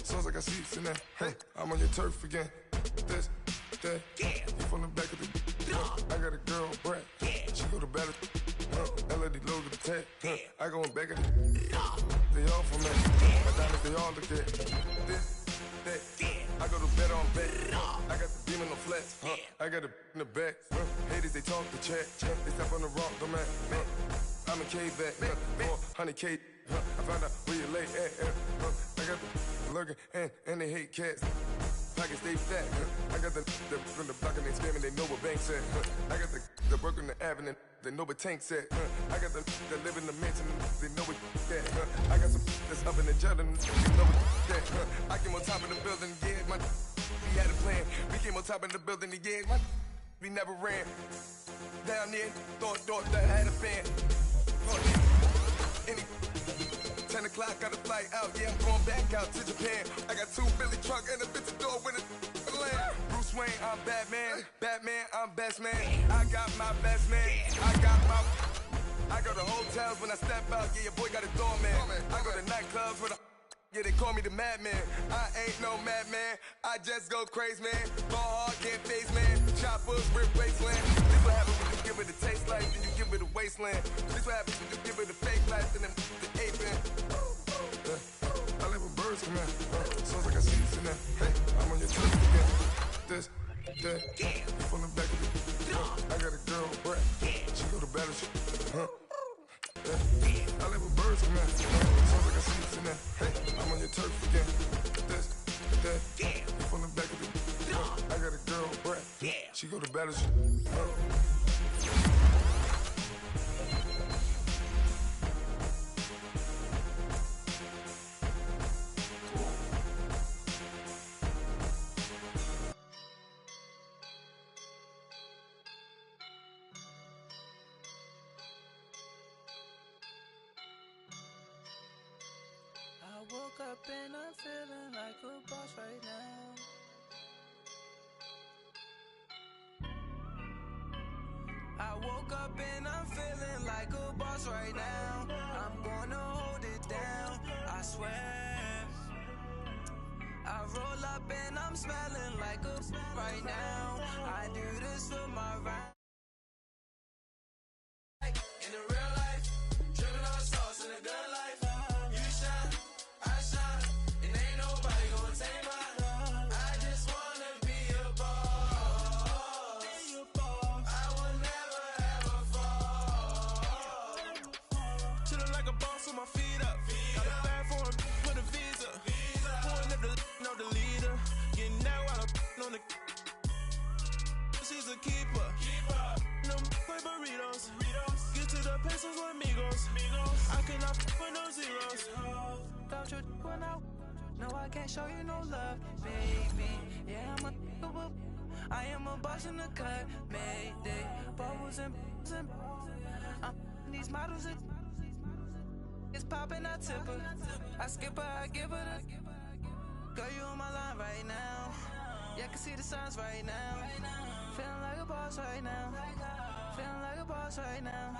Speaker 4: Sounds like I see it in there. Hey, I'm on your turf again. This, that, you from the back of the. I got a girl, Brett. She go to battle. LAD low to the tag. I go in back of the. they all for me. My diamonds, they all look at this, that. I go to bed on bed. I got the beam in the flex. I got it in the back. Haters, they talk the chat. They step on the rock, the man. I'm a K-back. 400K. I found out where you lay at. I got the lurking and they hate cats. Pockets stay fat. I got the from the block and they scamming, they know what banks at. I got the work on the avenue, they know what tanks at. I got the live in the mansion, they know what that. I got some that's up in the jungle, they know what that. I came on top of the building, yeah, we had a plan. We came on top of the building, yeah, we never ran. Down there, thought that I had a fan. 10 o'clock, got a flight out, yeah, I'm going back out to Japan. I got 2 Billy truck and a bitch door with a land. Bruce Wayne, I'm Batman. Batman, I'm best man. I got my best man. I go to hotels when I step out, yeah, your boy got a doorman. I go to nightclubs with a yeah, they call me the madman. I ain't no madman. I just go crazy, man. Ball hard, can't face, man. Choppers, rip wasteland. This what happens when you give it a taste like, then you give it a wasteland. This what happens when you give it a fake life, and then the ape in. I live with birds come in. Sounds like I see you in there. Hey, I'm on your turf again. This, that, you from the back of the I got a girl, Brett. She go to battle, I live with birds come in. Sounds like I see you in there. Hey, I'm on your turf again. This, that, you from the back of the I got a girl, Brett. She go to battle,
Speaker 5: I woke up and I'm feeling like a boss right now. I woke up and I'm feeling like a boss right now. I'm gonna hold it down, I swear. I roll up and I'm smelling like a right now. I do this for my right. In the real life, dripping on sauce in a good life. You shine, I shine, and ain't nobody gonna take mine. I just wanna be a boss. I will never ever fall. Chillin' like a boss with my feet up. Got a bag for him with a visa. Pulling up the know the leader. Getting out while I'm on the. She's a keeper. No play burritos. Get to the pesos with amigos. I cannot with no zeros. Don't you when no, I can't show you no love, baby. Yeah, I am a boss in the cut, Mayday. Bubbles and these models it's popping, I tip her. I skip her, I give her the. Girl, you on my line right now. Yeah, I can see the signs right now. Feeling like a boss right now. Feeling like a boss right now.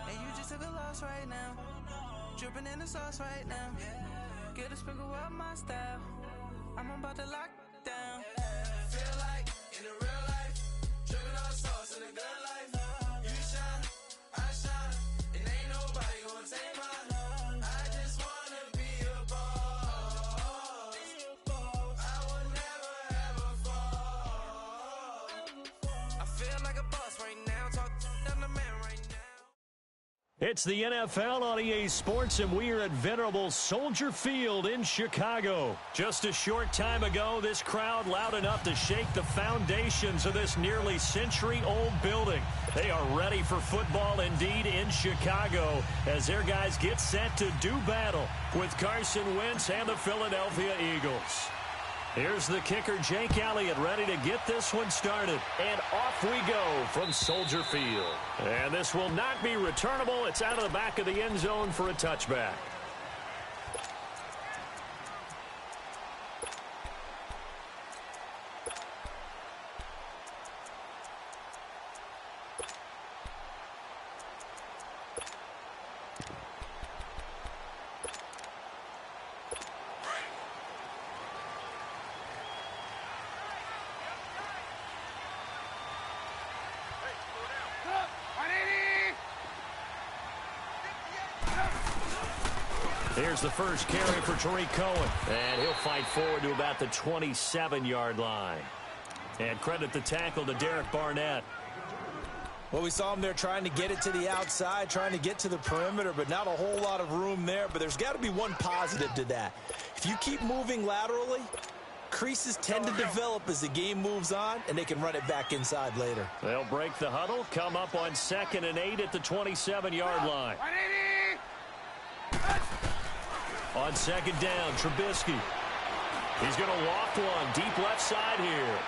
Speaker 5: And you just took a loss right now. Dripping in the sauce right now. Get a sprinkle up my style. I'm about to lock down. Feel like in the real life, dripping on sauce in a good life. You shine, I shine, and ain't nobody gonna take mine. I just wanna be a boss. I will never ever fall. I feel like a boss right now. Talk to the man right now.
Speaker 1: It's the NFL on EA Sports, and we are at venerable Soldier Field in Chicago. Just a short time ago, this crowd loud enough to shake the foundations of this nearly century-old building. They are ready for football indeed in Chicago as their guys get set to do battle with Carson Wentz and the Philadelphia Eagles. Here's the kicker, Jake Elliott, ready to get this one started. And off we go from Soldier Field. And this will not be returnable. It's out of the back of the end zone for a touchback. Here's the first carry for Tariq Cohen. And he'll fight forward to about the 27-yard line. And credit the tackle to Derek Barnett.
Speaker 2: Well, we saw him there trying to get it to the outside, trying to get to the perimeter, but not a whole lot of room there. But there's got to be one positive to that. If you keep moving laterally, creases tend to develop as the game moves on, and they can run it back inside later.
Speaker 1: They'll break the huddle, come up on 2nd and 8 at the 27-yard line. On 2nd down, Trubisky. He's going to loft one deep left side here.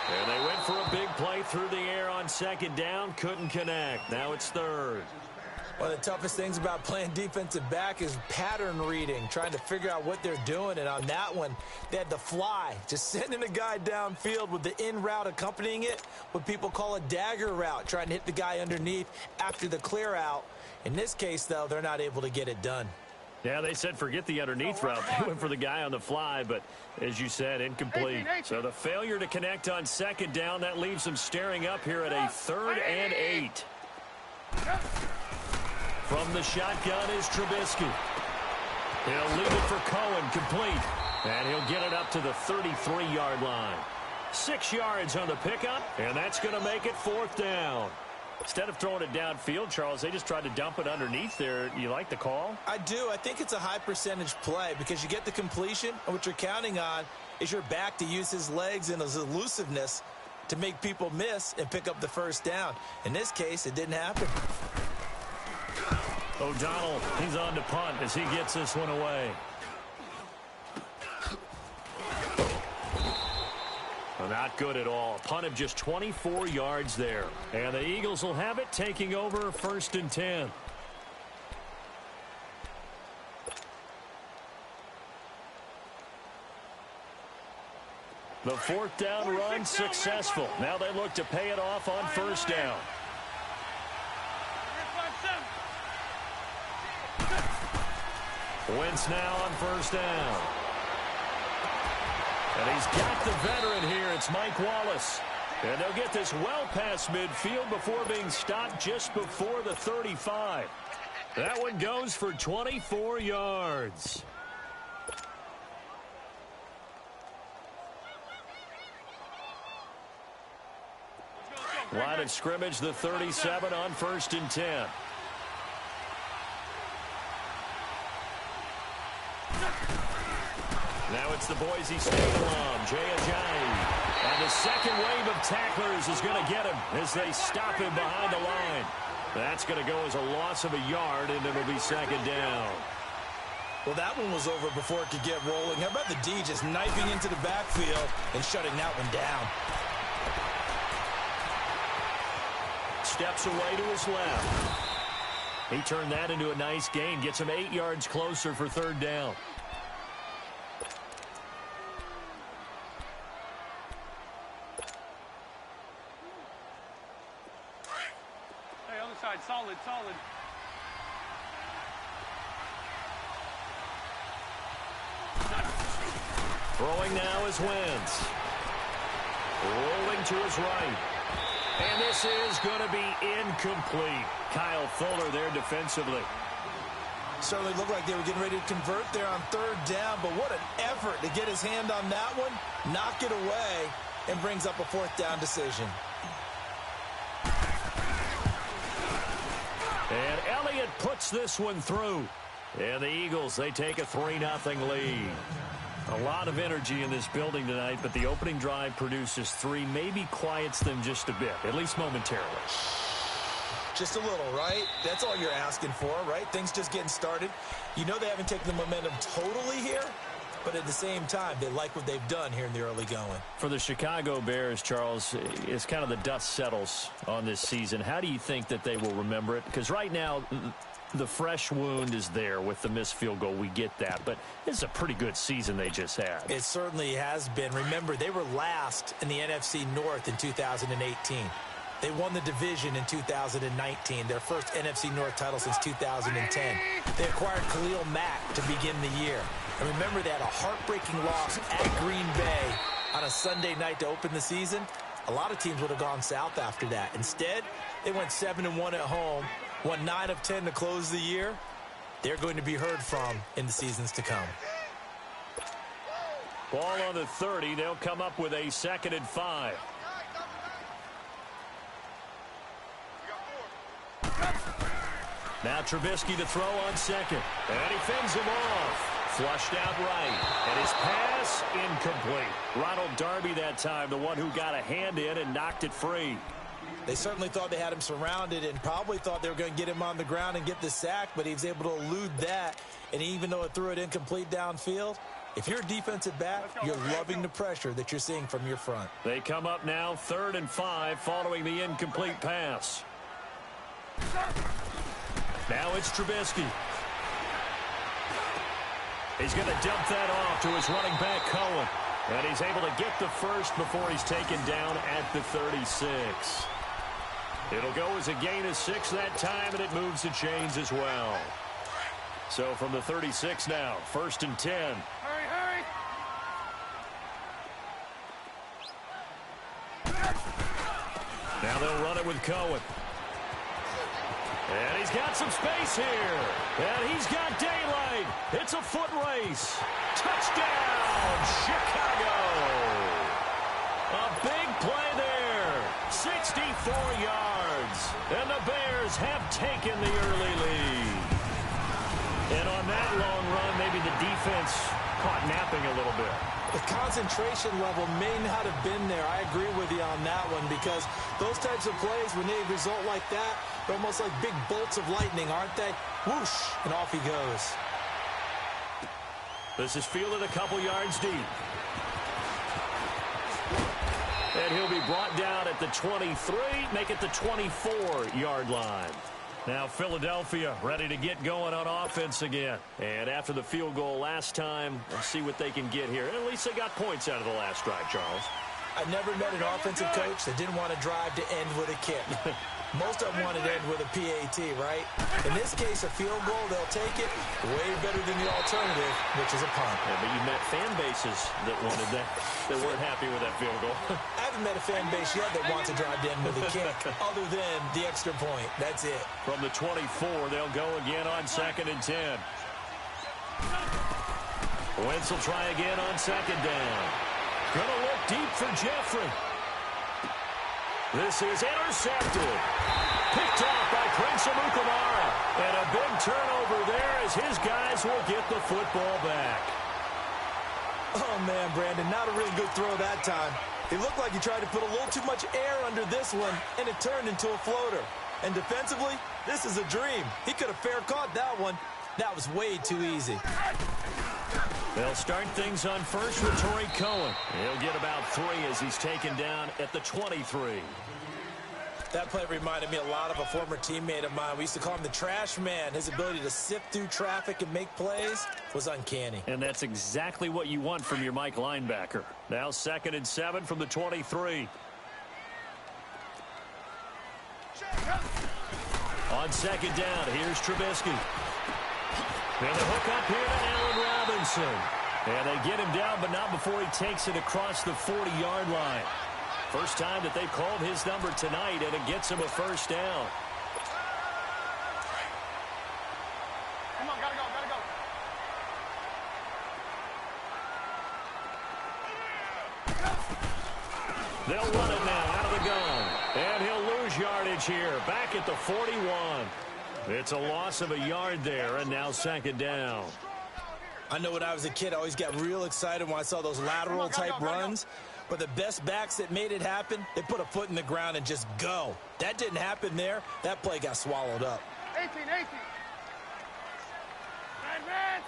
Speaker 1: And they went for a big play through the air on 2nd down. Couldn't connect. Now it's 3rd.
Speaker 2: One of the toughest things about playing defensive back is pattern reading, trying to figure out what they're doing. And on that one, they had the fly, just sending a guy downfield with the in route accompanying it, what people call a dagger route, trying to hit the guy underneath after the clear out. In this case, though, they're not able to get it done.
Speaker 1: Yeah, they said forget the underneath route. They went for the guy on the fly, but as you said, incomplete. So the failure to connect on 2nd down, that leaves them staring up here at a 3rd and 8. From the shotgun is Trubisky. He'll leave it for Cohen, complete. And he'll get it up to the 33-yard line. 6 yards on the pickup, and that's going to make it 4th down. Instead of throwing it downfield, Charles, they just tried to dump it underneath there. You like the call?
Speaker 2: I do. I think it's a high percentage play because you get the completion, and what you're counting on is your back to use his legs and his elusiveness to make people miss and pick up the 1st down. In this case, it didn't happen.
Speaker 1: O'Donnell, he's on to punt as he gets this one away. Well, not good at all. A punt of just 24 yards there. And the Eagles will have it, taking over 1st and 10. The 4th down run successful. Now they look to pay it off on 1st down. Wentz now on 1st down. And he's got the veteran here. It's Mike Wallace. And they'll get this well past midfield before being stopped just before the 35. That one goes for 24 yards. Line of scrimmage, the 37 on 1st and 10. Now it's the Boise State alum, Jay Ajayi. And the second wave of tacklers is going to get him as they stop him behind the line. That's going to go as a loss of a yard, and it'll be 2nd down.
Speaker 2: Well, that one was over before it could get rolling. How about the D just knifing into the backfield and shutting that one down?
Speaker 1: Steps away to his left. He turned that into a nice gain. Gets him 8 yards closer for 3rd down.
Speaker 3: Hey, other side, solid, solid.
Speaker 1: Throwing now is Wentz. Rolling to his right. And this is going to be incomplete. Kyle Fuller there defensively.
Speaker 2: Certainly looked like they were getting ready to convert there on 3rd down, but what an effort to get his hand on that one, knock it away, and brings up a 4th down decision.
Speaker 1: And Elliott puts this one through. And the Eagles, they take a 3-0 lead. A lot of energy in this building tonight, but the opening drive produces 3, maybe quiets them just a bit, at least momentarily.
Speaker 2: Just a little, right? That's all you're asking for, right? Things just getting started. You know they haven't taken the momentum totally here, but at the same time, they like what they've done here in the early going.
Speaker 1: For the Chicago Bears, Charles, it's kind of the dust settles on this season. How do you think that they will remember it? Because right now, the fresh wound is there with the missed field goal. We get that. But it's a pretty good season they just had.
Speaker 2: It certainly has been. Remember, they were last in the NFC North in 2018. They won the division in 2019, their first NFC North title since 2010. They acquired Khalil Mack to begin the year. And remember, they had a heartbreaking loss at Green Bay on a Sunday night to open the season. A lot of teams would have gone south after that. Instead, they went 7-1 at home, won 9 of 10 to close the year. they're going to be heard from in the seasons to come.
Speaker 1: Ball on the 30. They'll come up with a 2nd and 5. Now Trubisky to throw on 2nd. And he fends him off. Flushed out right. And his pass incomplete. Ronald Darby that time, the one who got a hand in and knocked it free.
Speaker 2: They certainly thought they had him surrounded and probably thought they were going to get him on the ground and get the sack, but he was able to elude that. And even though it threw it incomplete downfield, if you're a defensive back, you're loving the pressure that you're seeing from your front.
Speaker 1: They come up now 3rd and 5 following the incomplete pass. Now it's Trubisky. He's going to dump that off to his running back, Cohen. And he's able to get the first before he's taken down at the 36. It'll go as a gain of 6 that time, and it moves the chains as well. So from the 36 now, 1st and 10.
Speaker 3: Hurry, hurry.
Speaker 1: Now they'll run it with Cohen. And he's got some space here. And he's got daylight. It's a foot race. Touchdown, Chicago. A big play there. 64 yards. And the Bears have taken the early lead. And on that long run, maybe the defense caught napping a little bit.
Speaker 2: The concentration level may not have been there. I agree with you on that one because those types of plays, when they result like that, they're almost like big bolts of lightning, aren't they? Whoosh, and off he goes.
Speaker 1: This is fielded a couple yards deep. And he'll be brought down at the 23, make it the 24-yard line. Now Philadelphia ready to get going on offense again. And after the field goal last time, let's see what they can get here. At least they got points out of the last drive, Charles.
Speaker 2: I've never met an offensive coach that didn't want to drive to end with a kick. Most of them want to end with a PAT, right? In this case, a field goal, they'll take it way better than the alternative, which is a punt.
Speaker 1: Yeah, but you met fan bases that wanted that, that weren't happy with that field goal.
Speaker 2: I haven't met a fan base yet that wants to drive to end with a kick, other than the extra point. That's it.
Speaker 1: From the 24, they'll go again on 2nd and 10. Wentz will try again on 2nd down. Gonna look deep for Jeffrey. This is intercepted. Picked off by Prince Amukamara. And a big turnover there as his guys will get the football back.
Speaker 2: Oh, man, Brandon, not a really good throw that time. It looked like he tried to put a little too much air under this one, and it turned into a floater. And defensively, this is a dream. He could have fair caught that one. That was way too easy.
Speaker 1: They'll start things on first with Torrey Cohen. He'll get about 3 as he's taken down at the 23.
Speaker 2: That play reminded me a lot of a former teammate of mine. We used to call him the trash man. His ability to sift through traffic and make plays was uncanny.
Speaker 1: And that's exactly what you want from your Mike linebacker. Now 2nd and 7 from the 23. On 2nd down, here's Trubisky. And the hook up here to Allen Robinson. And they get him down, but not before he takes it across the 40-yard line. First time that they've called his number tonight, and it gets him a first down.
Speaker 3: Come on, gotta go, gotta go.
Speaker 1: They'll run it now out of the gun. And he'll lose yardage here, back at the 41. It's a loss of a yard there, and now 2nd down.
Speaker 2: I know when I was a kid, I always got real excited when I saw those lateral-type runs. But the best backs that made it happen, they put a foot in the ground and just go. That didn't happen there. That play got swallowed up.
Speaker 3: 18. Red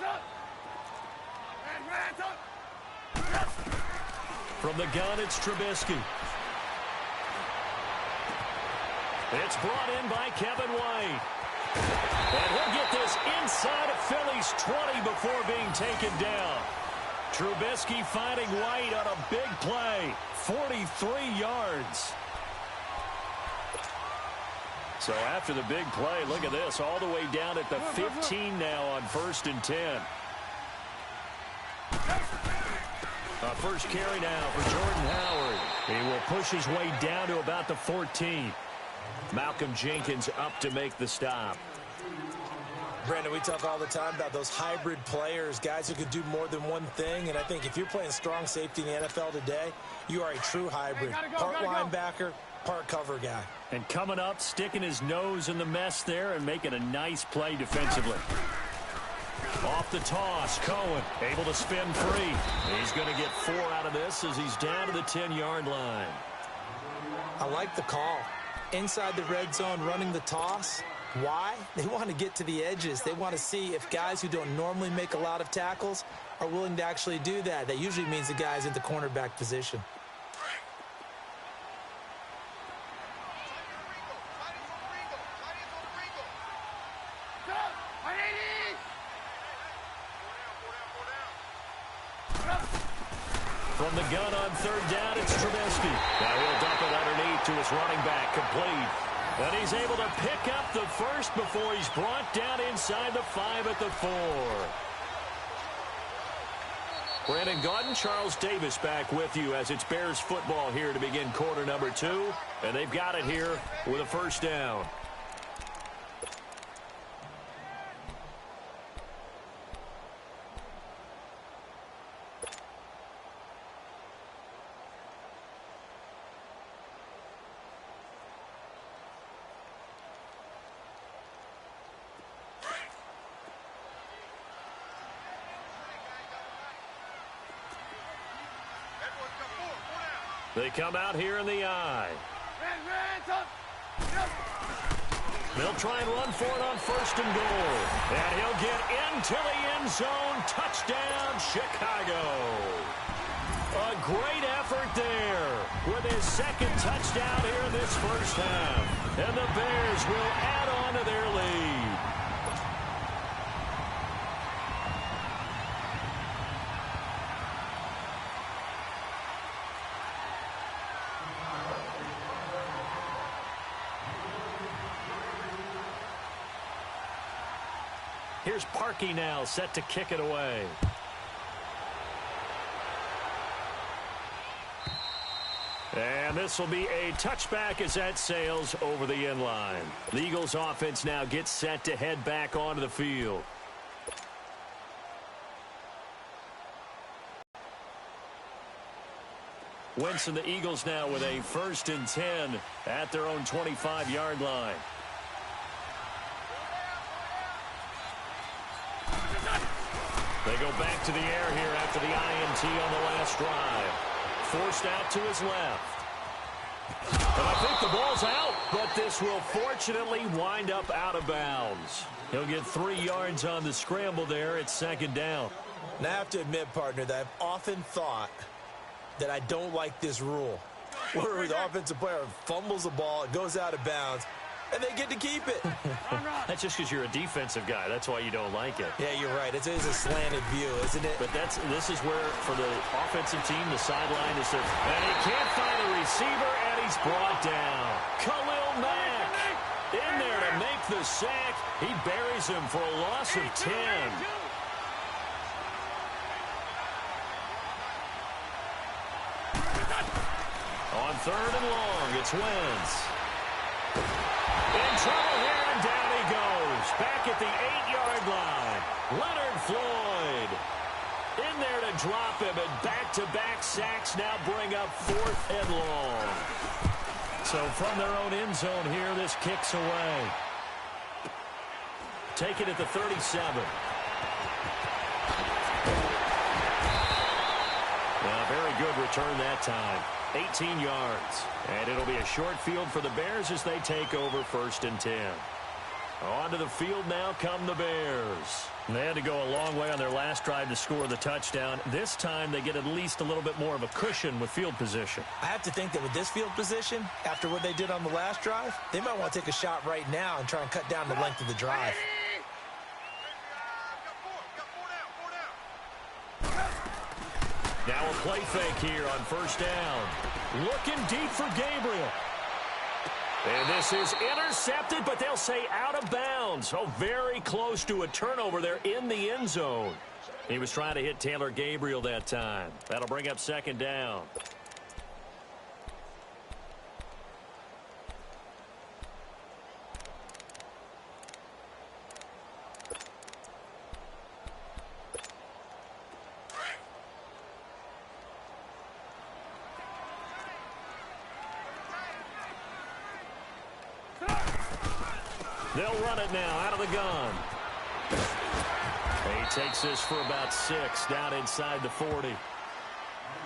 Speaker 3: up. Red up.
Speaker 1: From the gun, it's Trubisky. It's brought in by Kevin White. And he'll get this inside of Philly's 20 before being taken down. Trubisky finding White on a big play. 43 yards. So after the big play, look at this. All the way down at the 15 now on 1st and 10. First carry now for Jordan Howard. He will push his way down to about the 14. Malcolm Jenkins up to make the stop.
Speaker 2: Brandon, we talk all the time about those hybrid players, guys who could do more than one thing. And I think if you're playing strong safety in the NFL today, you are a true hybrid. Part linebacker, part cover guy.
Speaker 1: And coming up, sticking his nose in the mess there and making a nice play defensively. Off the toss, Cohen able to spin free. He's going to get 4 out of this as he's down to the 10-yard line.
Speaker 2: I like the call. Inside the red zone running the toss. Why? They want to get to the edges. They want to see if guys who don't normally make a lot of tackles are willing to actually do that. That usually means the guy's in the cornerback position.
Speaker 1: From the gun on 3rd down, it's Trubisky. Now he'll dump it underneath to his running back, complete. And he's able to pick up the first before he's brought down inside the 5 at the 4. Brandon Gaudin, Charles Davis back with you as it's Bears football here to begin quarter number 2. And they've got it here with a first down. They come out here in the eye. They'll try and run for it on 1st and goal. And he'll get into the end zone. Touchdown, Chicago. A great effort there with his 2nd touchdown here in this first half. And the Bears will add on to their lead. Here's Parkey now, set to kick it away. And this will be a touchback as that sails over the end line. The Eagles offense now gets set to head back onto the field. Wentz and the Eagles now with a 1st and 10 at their own 25-yard line. They go back to the air here after the INT on the last drive. Forced out to his left. And I think the ball's out, but this will fortunately wind up out of bounds. He'll get 3 yards on the scramble there. It's 2nd down.
Speaker 2: And I have to admit, partner, that I've often thought that I don't like this rule. Where the offensive player fumbles the ball, it goes out of bounds, and they get to keep it.
Speaker 1: That's just because you're a defensive guy. That's why you don't like it.
Speaker 2: Yeah, you're right. It is a slanted view, isn't it?
Speaker 1: But this is where, for the offensive team, the sideline is there. And he can't find a receiver, and he's brought down. Khalil Mack in there to make the sack. He buries him for a loss of 10. On 3rd and long, it's Wentz. In trouble here, and down he goes. Back at the 8-yard line. Leonard Floyd in there to drop him, and back-to-back sacks now bring up 4th and long. So from their own end zone here, this kicks away. Take it at the 37. Very good return that time. 18 yards. And it'll be a short field for the Bears as they take over 1st and 10. Onto the field now come the Bears. They had to go a long way on their last drive to score the touchdown. This time they get at least a little bit more of a cushion with field position.
Speaker 2: I have to think that with this field position, after what they did on the last drive, they might want to take a shot right now and try and cut down the length of the drive.
Speaker 1: Now a play fake here on 1st down. Looking deep for Gabriel. And this is intercepted, but they'll say out of bounds. Oh, very close to a turnover there in the end zone. He was trying to hit Taylor Gabriel that time. That'll bring up 2nd down. They'll run it now out of the gun. He takes this for about 6 down inside the 40.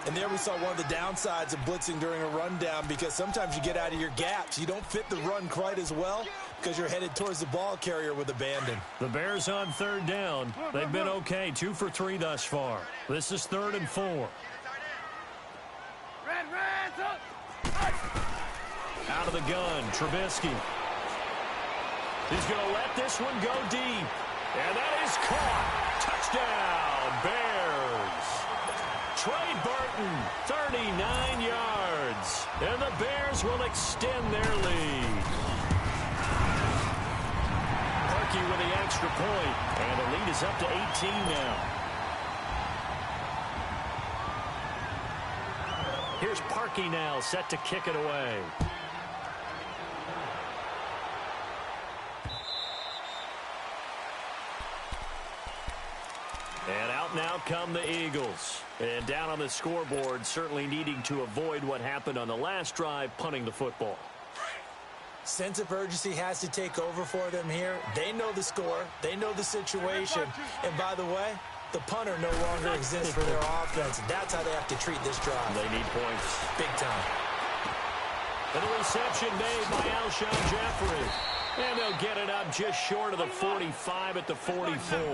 Speaker 2: And there we saw one of the downsides of blitzing during a rundown, because sometimes you get out of your gaps. You don't fit the run quite as well because you're headed towards the ball carrier with abandon.
Speaker 1: The Bears on 3rd down. They've been okay, 2 for 3 thus far. This is 3rd and 4. Out of the gun, Trubisky. He's going to let this one go deep. And that is caught. Touchdown, Bears. Trey Burton, 39 yards. And the Bears will extend their lead. Parkey with the extra point. And the lead is up to 18 now. Here's Parkey now, set to kick it away. And out now come the Eagles. And down on the scoreboard, certainly needing to avoid what happened on the last drive, punting the football.
Speaker 2: Sense of urgency has to take over for them here. They know the score. They know the situation. And by the way, the punter no longer exists for their offense. That's how they have to treat this drive.
Speaker 1: They need points.
Speaker 2: Big time.
Speaker 1: And the reception made by Alshon Jeffrey. And they'll get it up just short of the 45 at the 44.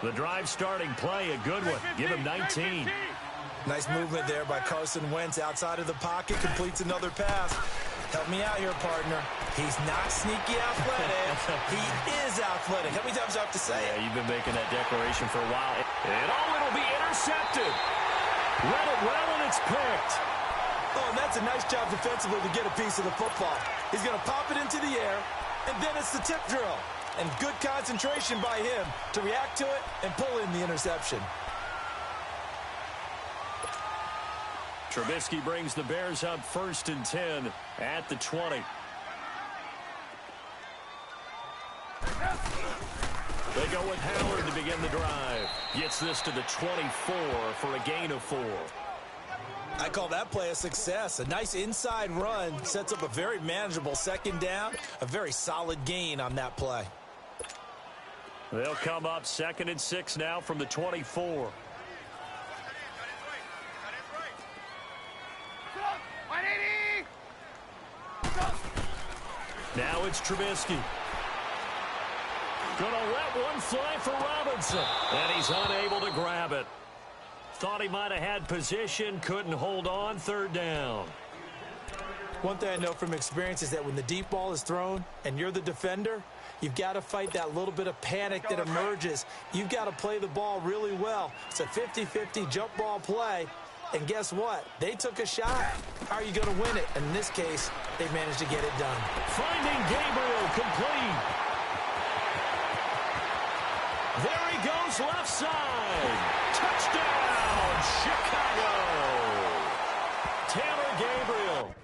Speaker 1: The drive starting play, a good one. Give him 19.
Speaker 2: Nice movement there by Carson Wentz outside of the pocket. Completes another pass. Help me out here, partner. He's not sneaky athletic. He is athletic. How many times do I have to say it?
Speaker 1: Yeah, you've been making that declaration for a while. And it'll be intercepted. Read it well, and it's picked.
Speaker 2: Oh, and that's a nice job defensively to get a piece of the football. He's going to pop it into the air, and then it's the tip drill. And good concentration by him to react to it and pull in the interception.
Speaker 1: Trubisky brings the Bears up 1st and 10 at the 20. They go with Howard to begin the drive. Gets this to the 24 for a gain of 4.
Speaker 2: I call that play a success. A nice inside run sets up a very manageable 2nd down. A very solid gain on that play.
Speaker 1: They'll come up 2nd and 6 now from the 24. Now it's Trubisky. Gonna let one fly for Robinson. And he's unable to grab it. Thought he might have had position, couldn't hold on, 3rd down.
Speaker 2: One thing I know from experience is that when the deep ball is thrown and you're the defender, you've got to fight that little bit of panic that emerges. You've got to play the ball really well. It's a 50-50 jump ball play. And guess what? They took a shot. How are you going to win it? And in this case, they managed to get it done.
Speaker 1: Finding Gabriel complete. There he goes left side. Touchdown, Chicago. Taylor Gabriel